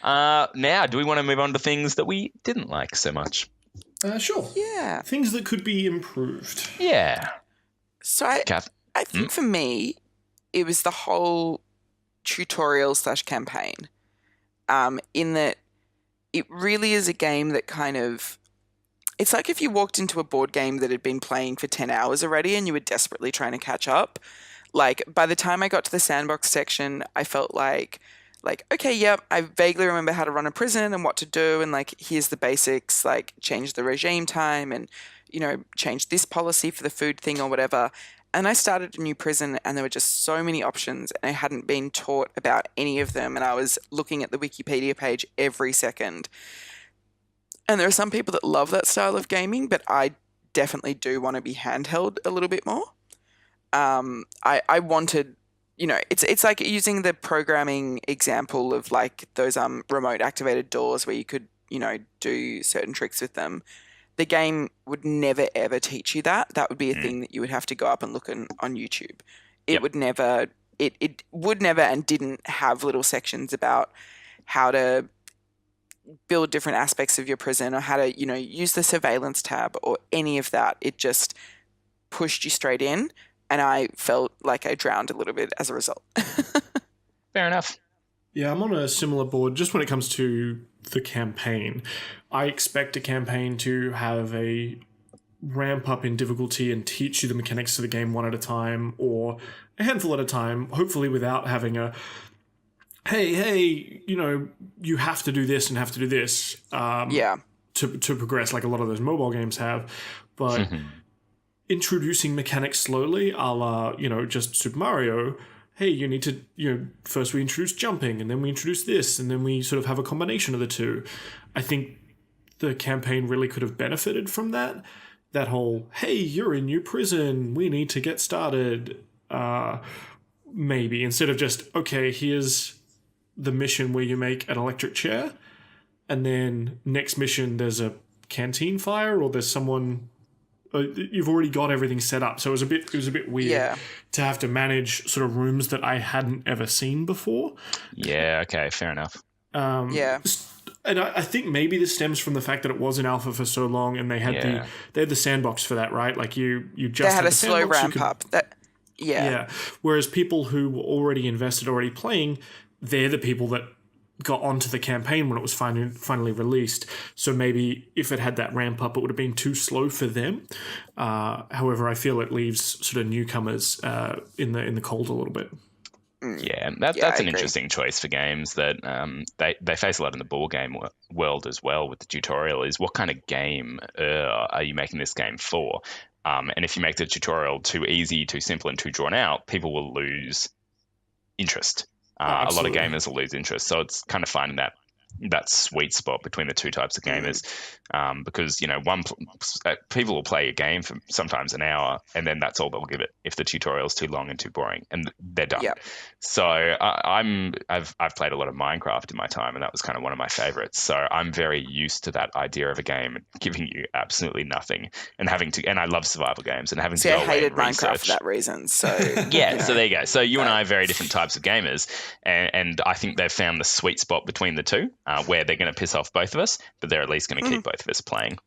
Now, do we want to move on to things that we didn't like so much? Sure. Yeah. Things that could be improved. Yeah. So I think for me, it was the whole tutorial/campaign. In that it really is a game that kind of, it's like if you walked into a board game that had been playing for 10 hours already and you were desperately trying to catch up. Like by the time I got to the sandbox section, I felt like, okay, yep, I vaguely remember how to run a prison and what to do. And like, here's the basics, like change the regime time and, change this policy for the food thing or whatever. And I started a new prison and there were just so many options and I hadn't been taught about any of them. And I was looking at the Wikipedia page every second. And there are some people that love that style of gaming, but I definitely do want to be handheld a little bit more. I wanted, it's like using the programming example of like those remote activated doors where you could, do certain tricks with them. The game would never, ever teach you that. That would be a thing that you would have to go up and look on YouTube. It would never, it would never and didn't have little sections about how to build different aspects of your prison or how to, use the surveillance tab or any of that. It just pushed you straight in, and I felt like I drowned a little bit as a result. Fair enough. Yeah, I'm on a similar board just when it comes to the campaign. I expect a campaign to have a ramp up in difficulty and teach you the mechanics of the game one at a time or a handful at a time, hopefully without having a, hey, you have to do this and have to do this to progress like a lot of those mobile games have. But introducing mechanics slowly, a la, just Super Mario. Hey, you need to, first we introduce jumping and then we introduce this and then we sort of have a combination of the two. I think the campaign really could have benefited from that. That whole, hey, you're in your prison, we need to get started. Maybe instead of just, okay, here's the mission where you make an electric chair and then next mission there's a canteen fire or there's someone... you've already got everything set up, so it was a bit weird to have to manage sort of rooms that I hadn't ever seen before. Yeah, okay, fair enough. And I think maybe this stems from the fact that it was in alpha for so long, and they had the sandbox for that, right? Like you just they had a slow sandbox, ramp up. Whereas people who were already invested, already playing, they're the people that got onto the campaign when it was finally released. So maybe if it had that ramp up, it would have been too slow for them. However, I feel it leaves sort of newcomers in the cold a little bit. Yeah, that's an interesting choice for games that they face a lot in the board game world as well with the tutorial is what kind of game are you making this game for? And if you make the tutorial too easy, too simple, and too drawn out, people will lose interest. A lot of gamers will lose interest. So it's kind of finding that sweet spot between the two types of gamers, because people will play a game for sometimes an hour and then that's all they'll give it if the tutorial's too long and too boring and they're done. So I've played a lot of Minecraft in my time and that was kind of one of my favorites. So I'm very used to that idea of a game giving you absolutely nothing and I love survival games and having to go away and I hated research. Minecraft for that reason. So so there you go. So you and I are very different types of gamers, and I think they've found the sweet spot between the two. Where they're going to piss off both of us, but they're at least going to keep both of us playing.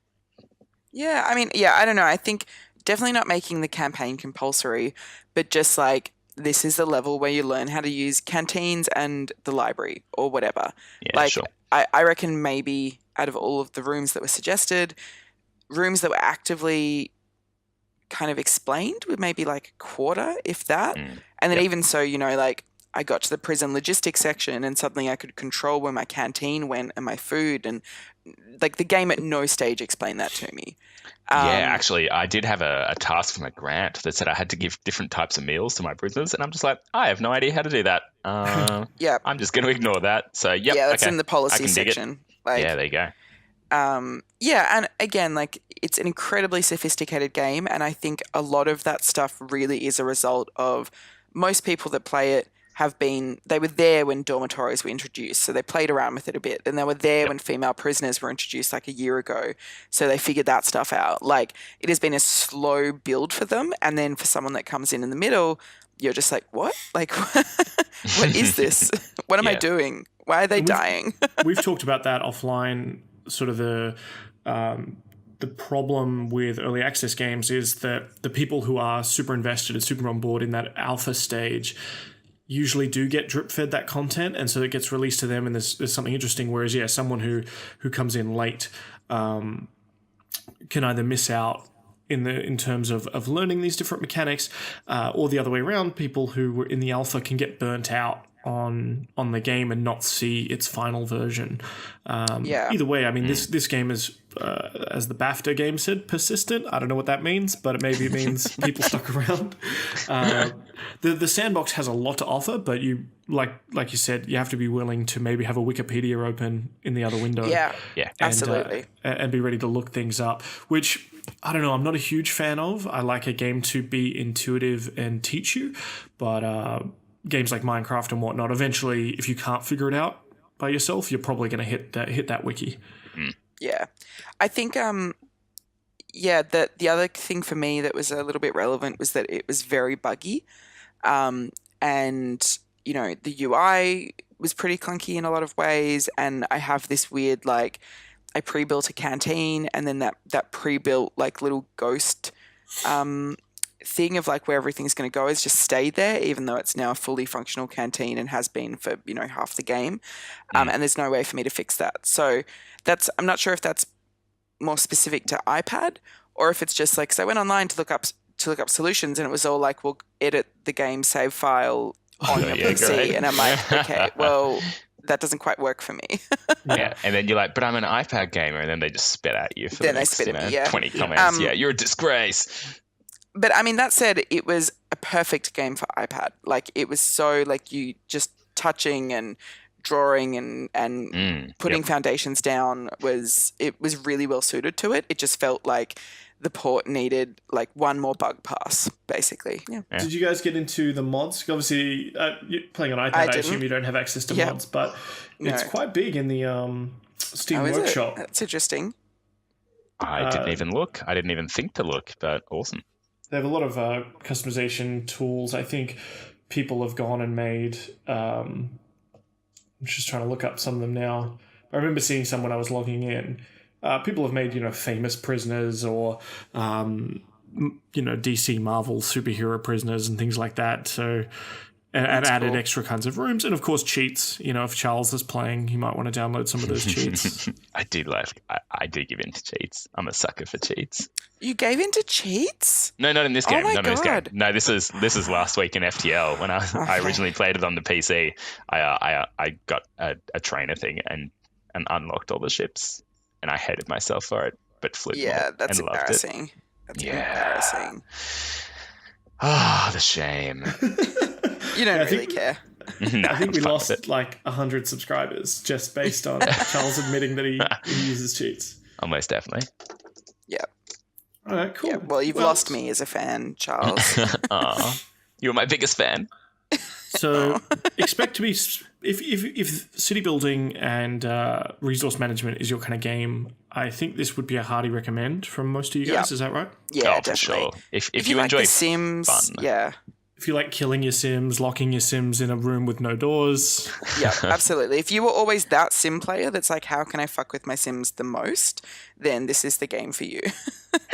Yeah, I mean, I don't know. I think definitely not making the campaign compulsory, but just like this is the level where you learn how to use canteens and the library or whatever. Yeah, sure. I reckon maybe out of all of the rooms that were suggested, rooms that were actively kind of explained were maybe like a quarter, if that. And then even so, I got to the prison logistics section and suddenly I could control where my canteen went and my food, and like the game at no stage explained that to me. Actually, I did have a task from a grant that said I had to give different types of meals to my prisoners, and I'm just like, I have no idea how to do that. I'm just going to ignore that. So, that's in the policy section. There you go. And again, like it's an incredibly sophisticated game, and I think a lot of that stuff really is a result of most people that play it they were there when dormitories were introduced, so they played around with it a bit, and they were there when female prisoners were introduced like a year ago, so they figured that stuff out. Like it has been a slow build for them, and then for someone that comes in the middle, you're just like, what? Like, what is this? What am I doing? Why are they dying? We've talked about that offline, sort of the problem with early access games is that the people who are super invested and super on board in that alpha stage usually do get drip fed that content, and so it gets released to them and there's something interesting, whereas someone who comes in late can either miss out in terms of learning these different mechanics, or the other way around, people who were in the alpha can get burnt out on the game and not see its final version. Either way, I mean, this game is, as the BAFTA game said, persistent. I don't know what that means, but maybe it means people stuck around. The sandbox has a lot to offer, but you like you said, you have to be willing to maybe have a Wikipedia open in the other window. Absolutely. And be ready to look things up, which I don't know, I'm not a huge fan of. I like a game to be intuitive and teach you, but games like Minecraft and whatnot, eventually, if you can't figure it out by yourself, you're probably going to hit that wiki. Yeah. I think, that the other thing for me that was a little bit relevant was that it was very buggy. And, the UI was pretty clunky in a lot of ways. And I have this weird, like, I pre-built a canteen and then that pre-built, like, little ghost thing of like where everything's going to go has just stayed there, even though it's now a fully functional canteen and has been for, half the game. And there's no way for me to fix that. So I'm not sure if that's more specific to iPad or if it's just like, so I went online to look up solutions and it was all like, well, edit the game save file on your PC. Great. And I'm like, okay, well, that doesn't quite work for me. Yeah, and then you're like, but I'm an iPad gamer, and then they just spit at you for the next 20 comments. You're a disgrace. But I mean, that said, it was a perfect game for iPad. Like, it was so like you just touching and drawing and putting foundations down was really well suited to it. It just felt like the port needed like one more bug pass, basically. Yeah. Did you guys get into the mods? Obviously, you're playing on iPad. I assume you don't have access to mods, but it's quite big in the Steam Workshop. That's interesting. I didn't even look. I didn't even think to look, but awesome. They have a lot of customization tools. I think people have gone and made... I'm just trying to look up some of them now. I remember seeing some when I was logging in. People have made, famous prisoners or, DC Marvel superhero prisoners and things like that. So, and added extra kinds of rooms. And, of course, cheats. If Charles is playing, he might want to download some of those cheats. I do give in to cheats. I'm a sucker for cheats. You gave in to cheats? No, not in this game. Oh my Not in this game. God. No, this is last week in FTL when I originally played it on the PC. I got a trainer thing and unlocked all the ships. And I hated myself for it, but flipped that's and loved embarrassing. it. That's embarrassing. The shame. You don't really care. No, I think we lost like 100 subscribers just based on Charles admitting that he uses cheats. Almost definitely. Yeah. All right, cool. Yeah, well, you've lost me as a fan, Charles. You're my biggest fan. So expect to be... If city building and resource management is your kind of game, I think this would be a hearty recommend from most of you guys. Is that right? Yeah, for definitely. sure. If you like enjoy The Sims, fun. yeah. If you like killing your Sims, locking your Sims in a room with no doors. Yeah, absolutely. If you were always that Sim player that's like, how can I fuck with my Sims the most, then this is the game for you.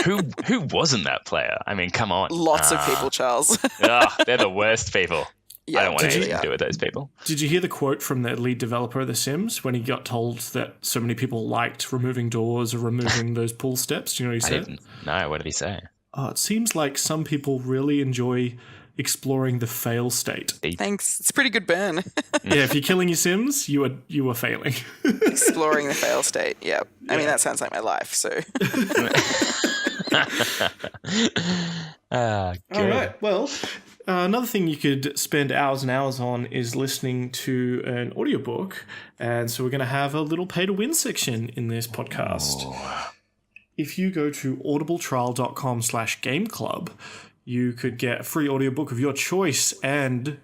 Who wasn't that player? I mean, come on. Lots of people, Charles. They're the worst people. Yeah, I don't want anything to do with those people. Did you hear the quote from the lead developer of The Sims when he got told that so many people liked removing doors or removing those pool steps? Do you know what he said? No, what did he say? It seems like some people really enjoy exploring the fail state. Thanks. It's a pretty good burn. Yeah, if you're killing your Sims, you are failing. Exploring the fail state. Yeah. I mean, that sounds like my life, so. All right. Well, another thing you could spend hours and hours on is listening to an audiobook. And so we're going to have a little pay to win section in this podcast. Oh. If you go to audibletrial.com/gameclub, you could get a free audiobook of your choice. And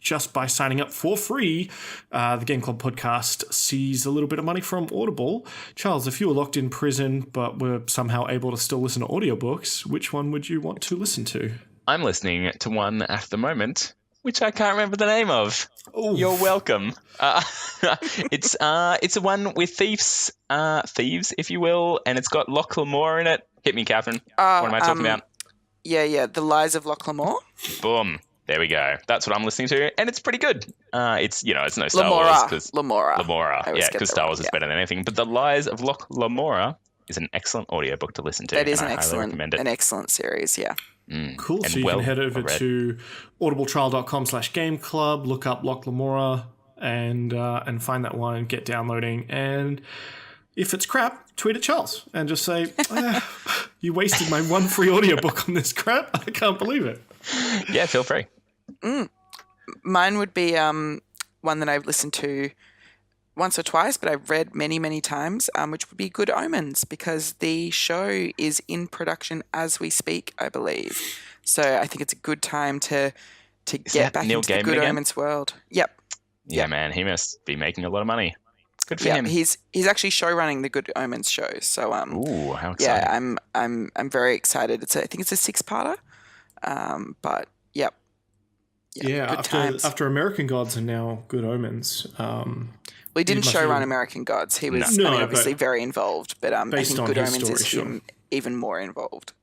just by signing up for free, the Game Club podcast sees a little bit of money from Audible. Charles, if you were locked in prison but were somehow able to still listen to audiobooks, which one would you want to listen to? I'm listening to one at the moment, which I can't remember the name of. Oof. You're welcome. It's a one with thieves, if you will, and it's got Loch Lamore in it. Hit me, Catherine. What am I talking about? Yeah, The Lies of Loch Lamore. Boom. There we go. That's what I'm listening to, and it's pretty good. It's no Star Wars because Lamora. Yeah, because Star Wars is better than anything. But The Lies of Loch Lamora is an excellent audiobook to listen to. That is and an excellent series. Yeah. Cool. So you can head over to audibletrial.com/gameclub, look up Loch Lamora, and find that one and get downloading. And if it's crap, tweet at Charles and just say, you wasted my one free audiobook on this crap. I can't believe it. Yeah, feel free. Mine would be one that I've listened to once or twice, but I've read many, many times, which would be Good Omens, because the show is in production as we speak, I believe. So I think it's a good time to get back into the Good Omens world. Yep. Yeah, man, he must be making a lot of money. Good for him. He's actually show running the Good Omens show. So ooh, how exciting! Yeah, I'm very excited. I think it's a 6-parter. But yep. Yeah, after American Gods and now Good Omens. He didn't show run American Gods. He was obviously very involved, but I think Good Omens is him even more involved.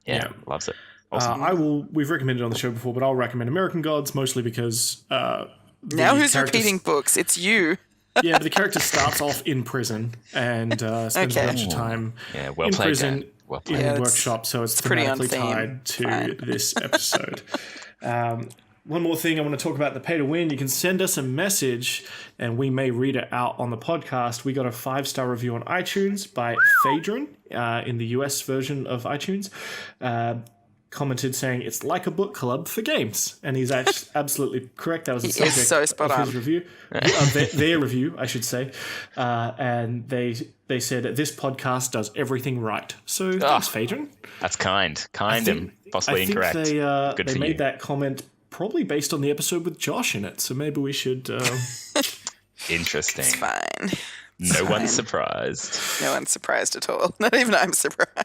Yeah, loves it. Awesome. We've recommended it on the show before, but I'll recommend American Gods mostly because Now who's repeating books? It's you. Yeah, but the character starts off in prison and spends a bunch of time Yeah, well in played, prison Dan. Well in played. the workshop, so it's pretty on thematically theme. tied to Fine. this episode. One more thing I want to talk about the pay to win. You can send us a message and we may read it out on the podcast. We got a 5-star review on iTunes by Phaedron in the US version of iTunes. Commented saying it's like a book club for games, and he's actually absolutely correct. That was the subject so spot of on. his review, their review, I should say. And they said this podcast does everything right. So thanks, Phaedron. That's kind and possibly incorrect. I think they made you. that comment probably based on the episode with Josh in it. So maybe we should. Interesting. It's fine. No one's surprised. No one's surprised at all. Not even I'm surprised.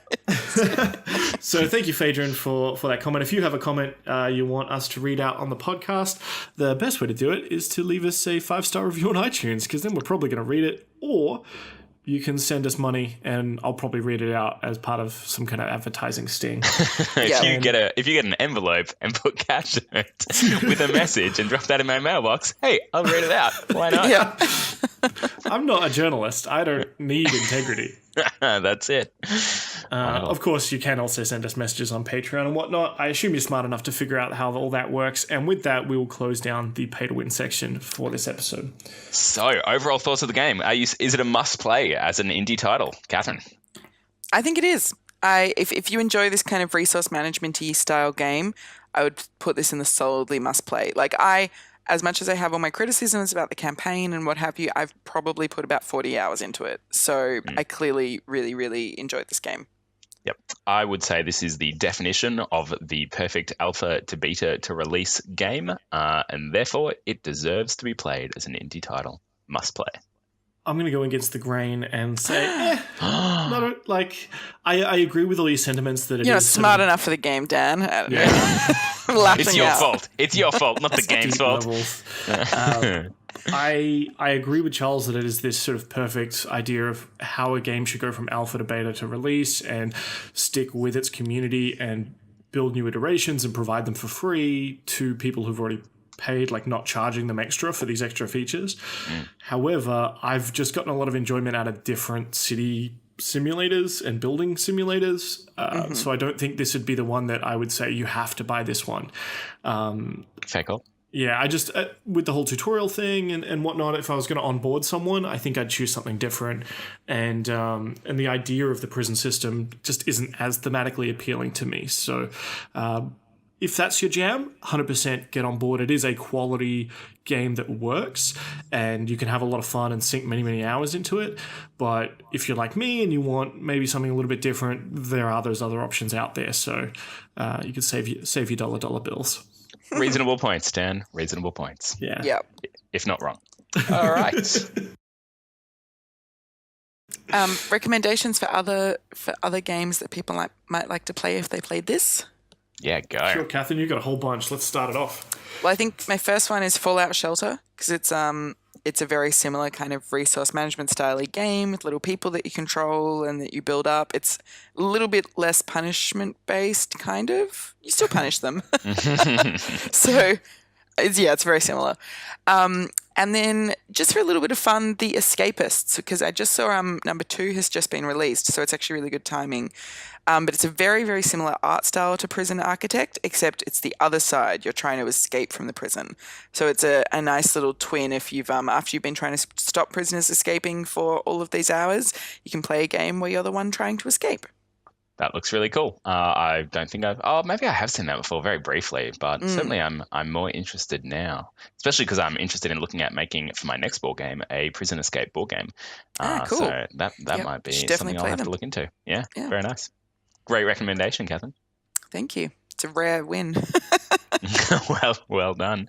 So thank you, Phaedron, for that comment. If you have a comment you want us to read out on the podcast, the best way to do it is to leave us a 5-star review on iTunes, because then we're probably going to read it, or you can send us money and I'll probably read it out as part of some kind of advertising sting. If you get an envelope and put cash in it with a message and drop that in my mailbox, hey, I'll read it out. Why not? Yeah. I'm not a journalist. I don't need integrity. That's it. Of course, you can also send us messages on Patreon and whatnot. I assume you're smart enough to figure out how all that works. And with that, we will close down the pay to win section for this episode. So, overall thoughts of the game. Is it a must play as an indie title? Catherine? I think it is. If you enjoy this kind of resource management-y style game, I would put this in the solidly must play. As much as I have all my criticisms about the campaign and what have you, I've probably put about 40 hours into it. So I clearly really, really enjoyed this game. Yep. I would say this is the definition of the perfect alpha to beta to release game, and therefore it deserves to be played as an indie title. Must play. I'm going to go against the grain and say, I agree with all your sentiments that You're not smart enough for the game, Dan. I'm laughing It's your out. fault. It's your fault, not the game's fault. I agree with Charles that it is this sort of perfect idea of how a game should go from alpha to beta to release and stick with its community and build new iterations and provide them for free to people who've already paid, like not charging them extra for these extra features. However, I've just gotten a lot of enjoyment out of different city simulators and building simulators. So I don't think this would be the one that I would say you have to buy this one. Fair call. Yeah, I just, with the whole tutorial thing and whatnot, if I was going to onboard someone, I think I'd choose something different. And the idea of the prison system just isn't as thematically appealing to me. So if that's your jam, 100% get on board. It is a quality game that works and you can have a lot of fun and sink many, many hours into it. But if you're like me and you want maybe something a little bit different, there are those other options out there. So you can save your dollar bills. Reasonable points, Dan. Reasonable points. Yeah. Yep. If not wrong. All right. Recommendations for other games that people might like to play if they played this? Yeah, go. Sure, Catherine, you've got a whole bunch. Let's start it off. Well, I think my first one is Fallout Shelter, because it's a very similar kind of resource management style game with little people that you control and that you build up. It's a little bit less punishment based, kind of. You still punish them. So it's very similar. And then just for a little bit of fun, The Escapists, because I just saw number 2 has just been released, so it's actually really good timing. But it's a very, very similar art style to Prison Architect, except it's the other side. You're trying to escape from the prison. So it's a nice little twin. If you've after you've been trying to stop prisoners escaping for all of these hours, you can play a game where you're the one trying to escape. That looks really cool. I don't think maybe I have seen that before very briefly, but certainly I'm more interested now, especially because I'm interested in looking at making, for my next board game, a prison escape board game. Cool. So that might be something I'll have to look into. Yeah, very nice. Great recommendation, Catherine. Thank you. It's a rare win. well done.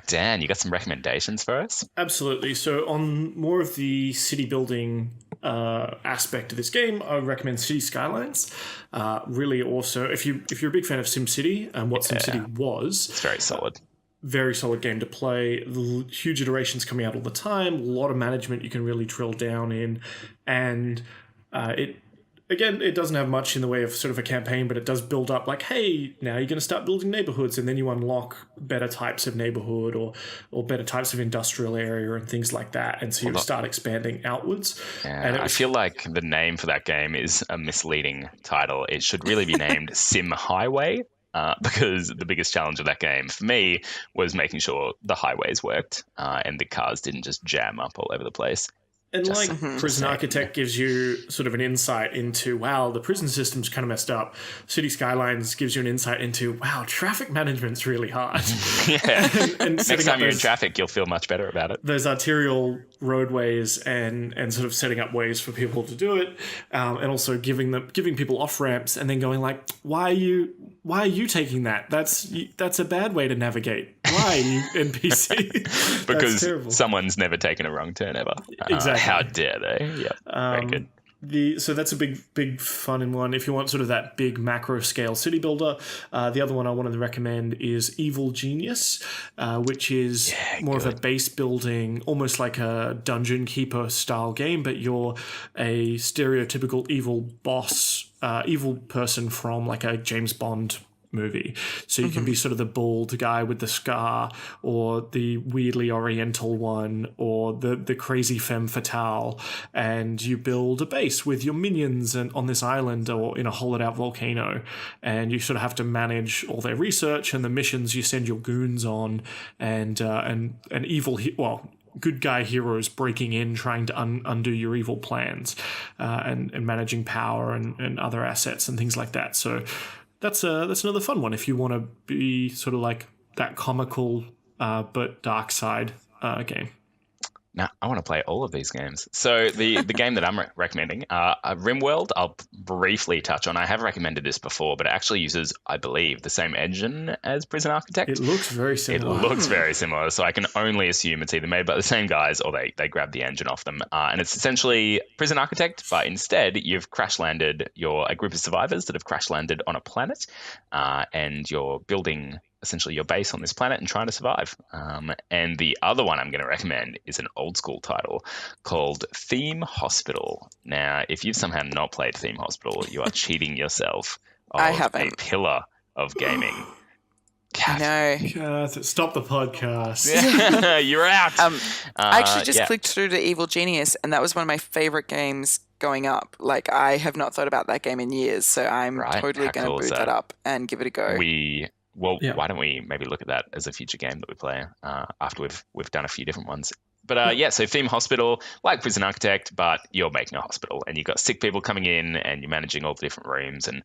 Dan, you got some recommendations for us? Absolutely. So on more of the city building aspect of this game, I would recommend City Skylines. Really also, if you're a big fan of SimCity and what SimCity was, it's very solid. Very solid game to play. Huge iterations coming out all the time. A lot of management you can really drill down in, and again, it doesn't have much in the way of sort of a campaign, but it does build up like, hey, now you're going to start building neighborhoods, and then you unlock better types of neighborhood or better types of industrial area and things like that. And so you start expanding outwards. Yeah, I feel like the name for that game is a misleading title. It should really be named Sim Highway. Because the biggest challenge of that game for me was making sure the highways worked and the cars didn't just jam up all over the place. And Prison Architect gives you sort of an insight into, wow, the prison system's kind of messed up. City Skylines gives you an insight into, wow, traffic management's really hard. Yeah. and next time you're in traffic, you'll feel much better about it. Those arterial roadways and sort of setting up ways for people to do it, and also giving people off ramps, and then going like, why are you taking that? That's a bad way to navigate. Why, you NPC? Because someone's never taken a wrong turn ever. Exactly. How dare they? Yeah, very good. So that's a big fun in one. If you want sort of that big macro scale city builder, the other one I wanted to recommend is Evil Genius, which is more of a base building, almost like a dungeon keeper style game, but you're a stereotypical evil boss, evil person from like a James Bond movie. So you can be sort of the bald guy with the scar, or the weirdly oriental one, or the crazy femme fatale, and you build a base with your minions on this island or in a hollowed out volcano, and you sort of have to manage all their research and the missions you send your goons on, and evil good guy heroes breaking in, trying to undo your evil plans, and managing power and other assets and things like that. So that's another fun one if you want to be sort of like that comical but dark side game. Now, I want to play all of these games. So the game that I'm recommending, RimWorld, I'll briefly touch on. I have recommended this before, but it actually uses, I believe, the same engine as Prison Architect. It looks very similar. So I can only assume it's either made by the same guys or they grabbed the engine off them. And it's essentially Prison Architect, but instead you've crash landed a group of survivors that have crash landed on a planet, and you're building essentially your base on this planet and trying to survive. And the other one I'm going to recommend is an old school title called Theme Hospital. Now, if you've somehow not played Theme Hospital, you are cheating yourself of I haven't. a pillar of gaming. No. Stop the podcast. You're out. I actually just clicked through to Evil Genius, and that was one of my favorite games going up. Like, I have not thought about that game in years, so I'm totally going to boot that up and give it a go. Why don't we maybe look at that as a future game that we play after we've done a few different ones. But so Theme Hospital, like Prison Architect, but you're making a hospital and you've got sick people coming in and you're managing all the different rooms and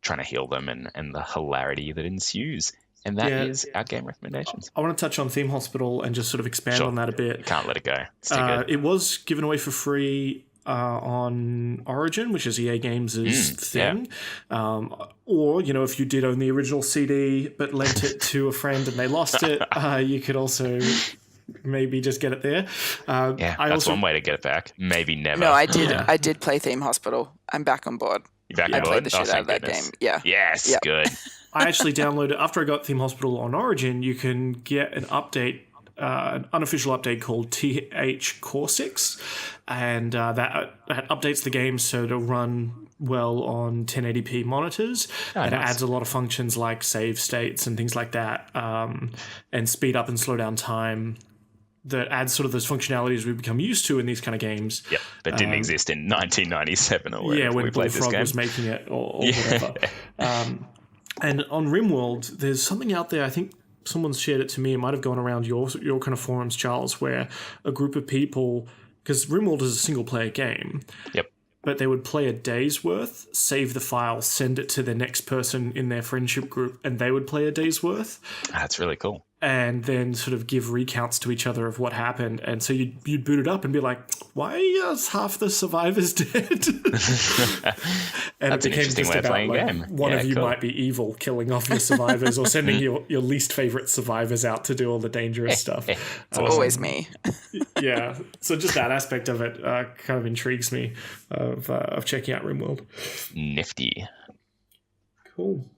trying to heal them and the hilarity that ensues. And that is our game recommendations. I want to touch on Theme Hospital and just sort of expand on that a bit. You can't let it go. It's too good. It was given away for free on Origin, which is EA Games' thing. Yeah. Or, if you did own the original CD but lent it to a friend and they lost it, you could also maybe just get it there. That's one way to get it back. Maybe never. No, I did. I did play Theme Hospital. I'm back on board. You back on board? I played the shit out of that game. Yeah. Yes, good. I actually downloaded, after I got Theme Hospital on Origin, you can get an update, an unofficial update called TH Core 6, and that updates the game so it'll run well on 1080p monitors, and it adds a lot of functions like save states and things like that, and speed up and slow down time. That adds sort of those functionalities we've become used to in these kind of games. Yep, that didn't exist in 1997 or whatever. When we played this Bullfrog game. was making it or whatever. And on RimWorld, there's something out there, I think someone's shared it to me, it might have gone around your kind of forums, Charles, where a group of people, because RimWorld is a single-player game, but they would play a day's worth, save the file, send it to the next person in their friendship group, and they would play a day's worth. That's really cool. And then sort of give recounts to each other of what happened. And so you'd boot it up and be like, why is half the survivors dead? And that's it became an interesting way of playing a game. One of you might be evil, killing off your survivors or sending your least favorite survivors out to do all the dangerous stuff. It's always me. Yeah. So just that aspect of it kind of intrigues me of checking out RimWorld. Nifty. Cool.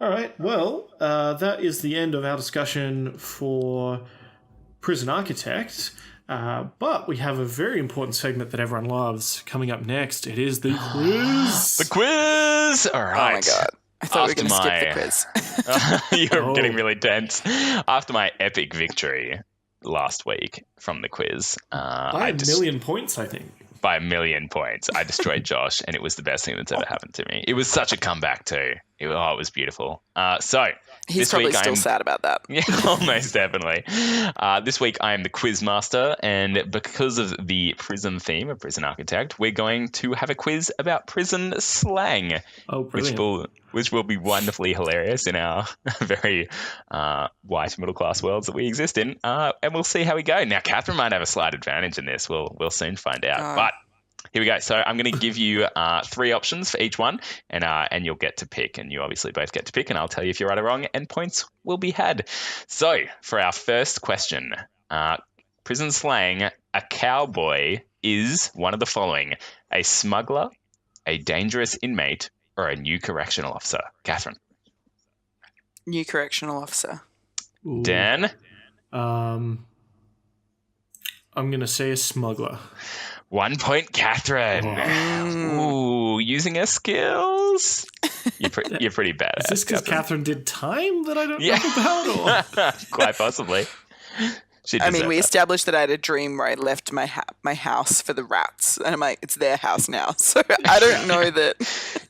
All right, well, that is the end of our discussion for Prison Architect. But we have a very important segment that everyone loves coming up next. It is the quiz. The quiz! All right. Oh my god. I thought we were going to skip the quiz. You're getting really tense. After my epic victory last week from the quiz, By a million points, I think. By a million points, I destroyed Josh, and it was the best thing that's ever happened to me. It was such a comeback too. It was beautiful. So He's this probably week still sad about that. Yeah, almost definitely. This week I am the quiz master, and because of the prison theme of Prison Architect, we're going to have a quiz about prison slang, which will be wonderfully hilarious in our very white middle class worlds that we exist in, and we'll see how we go. Now, Catherine might have a slight advantage in this. We'll soon find out, but. Here we go. So I'm going to give you 3 options for each one, and you'll get to pick. And you obviously both get to pick, and I'll tell you if you're right or wrong, and points will be had. So for our first question, prison slang, a cowboy is one of the following: a smuggler, a dangerous inmate, or a new correctional officer. Catherine. New correctional officer. Ooh. Dan. I'm going to say a smuggler. 1 point, Catherine. Ooh, using her skills. You're pretty bad. Is this because Catherine did time that I don't know about? Or? Quite possibly. We established that I had a dream where I left my house for the rats, and I'm like, it's their house now. So I don't know that.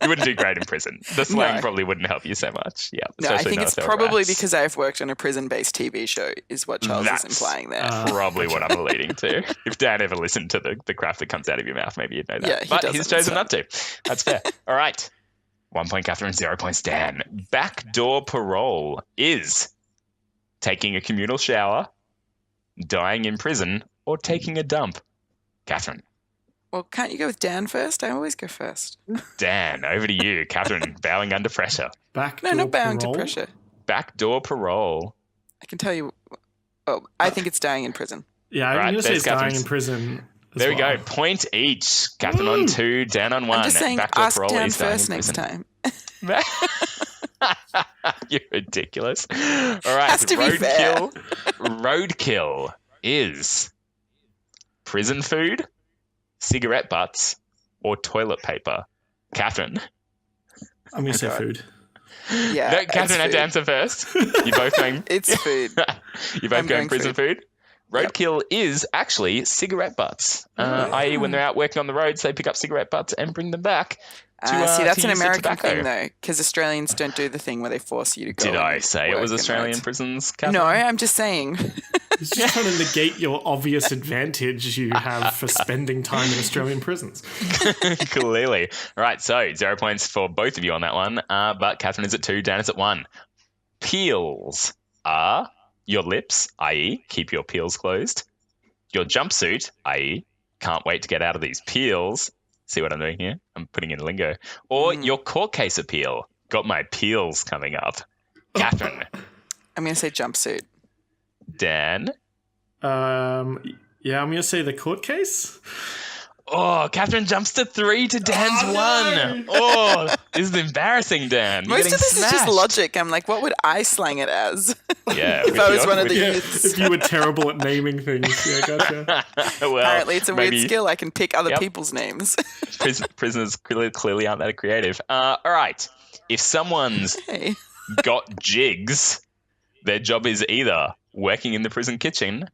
You wouldn't do great in prison. The slang probably wouldn't help you so much. Yeah. No, I think it's probably because I've worked on a prison-based TV show, is what Charles is implying there. Probably what I'm alluding to. If Dan ever listened to the crap that comes out of your mouth, maybe you'd know that. Yeah, but he's chosen not to. That's fair. All right. 1 point, Catherine. 0 points, Dan. Backdoor parole is taking a communal shower, dying in prison, or taking a dump. Catherine. Well, can't you go with Dan first? I always go first. Dan, over to you. Catherine, bowing under pressure. Backdoor not bowing parole? to pressure. Backdoor parole. I can tell you. Oh, I think it's dying in prison. Yeah, I'm going to say it's dying in prison. There we go. Point each. Catherine on 2, Dan on 1. I'm just saying, Backdoor ask parole Dan is dying first in next prison. time. You're ridiculous. All right. Has to be fair. Roadkill is prison food, cigarette butts, or toilet paper. Catherine. I'm going to say food. Yeah. No, Catherine had to answer first. You both going. It's food. You're both going prison food. Roadkill is actually cigarette butts, i.e. when they're out working on the roads, they pick up cigarette butts and bring them back. See, that's an American thing, though, because Australians don't do the thing where they force you to go. Did I say it was Australian prisons, Catherine? No, I'm just saying. It's just trying to negate your obvious advantage you have for spending time in Australian prisons. Clearly. All right, so 0 points for both of you on that one, but Catherine is at 2, Dan is at 1. Peels are your lips, i.e. keep your peels closed. Your jumpsuit, i.e. can't wait to get out of these peels. See what I'm doing here? I'm putting in lingo. Or your court case appeal. Got my peels coming up. Catherine. I'm going to say jumpsuit. Dan. I'm going to say the court case. Oh, Catherine jumps to 3 to Dan's 1. Oh, this is embarrassing, Dan. Most of this is just logic. I'm like, what would I slang it as? Yeah. If I was one of the youths. If you were terrible at naming things. Yeah, gotcha. Well, apparently it's a weird skill. I can pick other people's names. Prisoners clearly aren't that creative. All right. If someone's got jigs, their job is either working in the prison kitchen,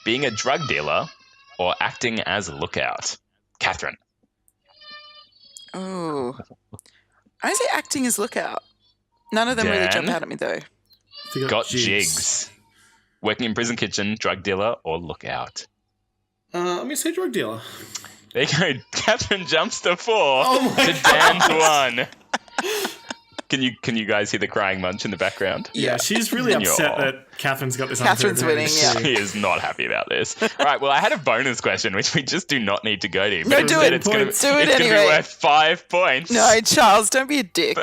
being a drug dealer, or acting as a lookout. Catherine. Oh. I say acting as lookout. None of them really jump out at me, though. Got jigs. Working in prison kitchen, drug dealer, or lookout. I'm going to say drug dealer. There you go. Catherine jumps to 4 to Dan's 1. Can you guys hear the crying munch in the background? Yeah, she's really upset that Catherine's got this. Catherine's winning, yeah. She is not happy about this. All right, well, I had a bonus question, which we just do not need to go to. No, do it. It's going to anyway. be worth 5 points. No, Charles, don't be a dick.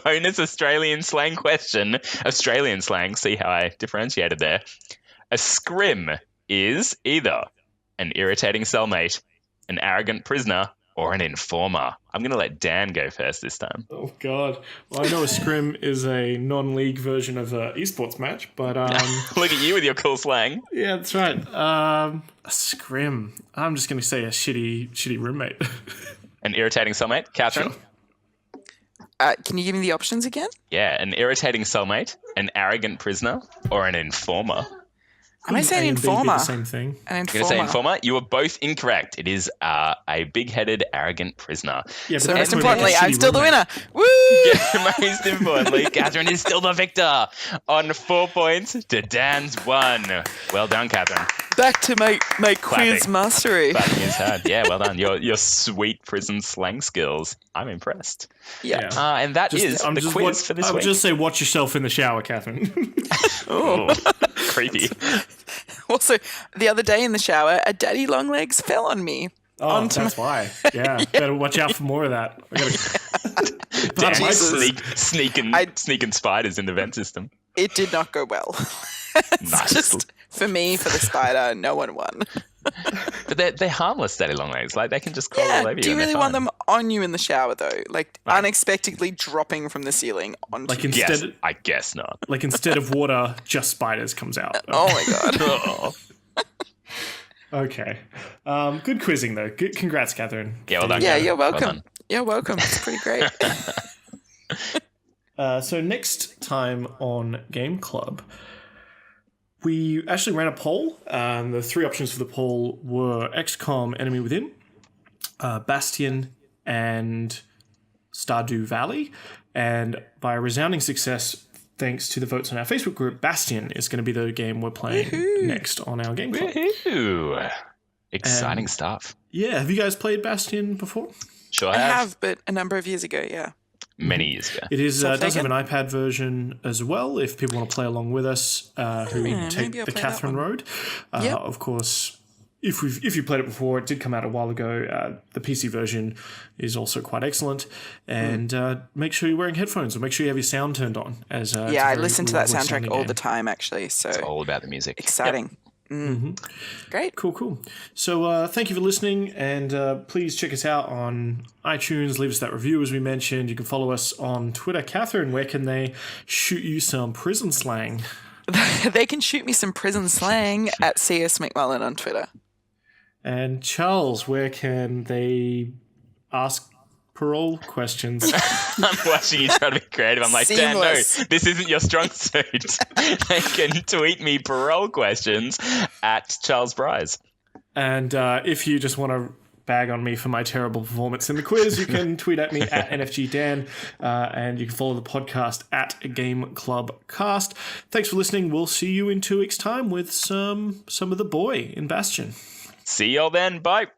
Bonus Australian slang question. Australian slang, see how I differentiated there. A scrim is either an irritating cellmate, an arrogant prisoner, or an informer? I'm going to let Dan go first this time. Oh, God. Well, I know a scrim is a non-league version of an esports match, but... Look at you with your cool slang. yeah, that's right. A scrim. I'm just going to say a shitty roommate. An irritating cellmate. Catherine? Sure. Can you give me the options again? Yeah, an irritating cellmate, an arrogant prisoner, or an informer. Am I saying A and B be informer? the same thing. An You're going to say informer. informer? You are both incorrect. It is a big-headed, arrogant prisoner. Yeah, but So that's most when they importantly, get I'm shitty still the roommate. winner. Woo! Most importantly, Catherine is still the victor on 4 points to Dan's 1. Well done, Catherine. Back to my quiz Clapping. mastery. Clapping his head. Yeah, well done. Your sweet prison slang skills. I'm impressed. Yeah. And that is the quiz for this I would week. just say watch yourself in the shower, Catherine. Oh, creepy. Also, the other day in the shower, a daddy long legs fell on me. Oh, that's why. Yeah, better watch out for more of that. I gotta... Dan Jesus. sneaking spiders in the vent system. It did not go well. It's Nice. just, for me, for the spider, no one won. But they're harmless, daddy long legs. Like, they can just crawl all Yeah, over you. do you and they're really want fine. them on you in the shower, though? Like, unexpectedly dropping from the ceiling onto Like you. Yes, instead, I guess not. like instead of water, just spiders comes out. Oh, my God. Oh. Okay. Good quizzing though. Good, congrats, Catherine. Yeah, well done. Yeah, Catherine. you're Well welcome. done. You're welcome. It's pretty great. So next time on Game Club, we actually ran a poll. The 3 options for the poll were XCOM Enemy Within, Bastion, and Stardew Valley. And by a resounding success, thanks to the votes on our Facebook group, Bastion is going to be the game we're playing next on our Game Club. Woohoo. Exciting stuff. Yeah, have you guys played Bastion before? Sure I have, but a number of years ago, yeah. Many years ago. It is does have taken? an iPad version as well. If people want to play along with us, who take maybe I'll the play that Catherine one. Road, Yep. of course. If you played it before, it did come out a while ago. The PC version is also quite excellent, and make sure you're wearing headphones or make sure you have your sound turned on. As it's a Yeah, I very listen to that lovely soundtrack sounding all game. the time, actually. So All about the music. exciting. Great. Cool. So thank you for listening, and please check us out on iTunes. Leave us that review, as we mentioned. You can follow us on Twitter. Catherine, where can they shoot you some prison slang? They can shoot me some prison slang at CS McMullen on Twitter. And Charles, where can they ask parole questions? I'm watching you try to be creative. I'm like, Dan, no, Seamless. this isn't your strong suit. They can tweet me parole questions at Charles Bryce. And if you just want to bag on me for my terrible performance in the quiz, you can tweet at me at NFGDan, and you can follow the podcast at Game Club Cast. Thanks for listening. We'll see you in 2 weeks' time with some of the boy in Bastion. See y'all then. Bye.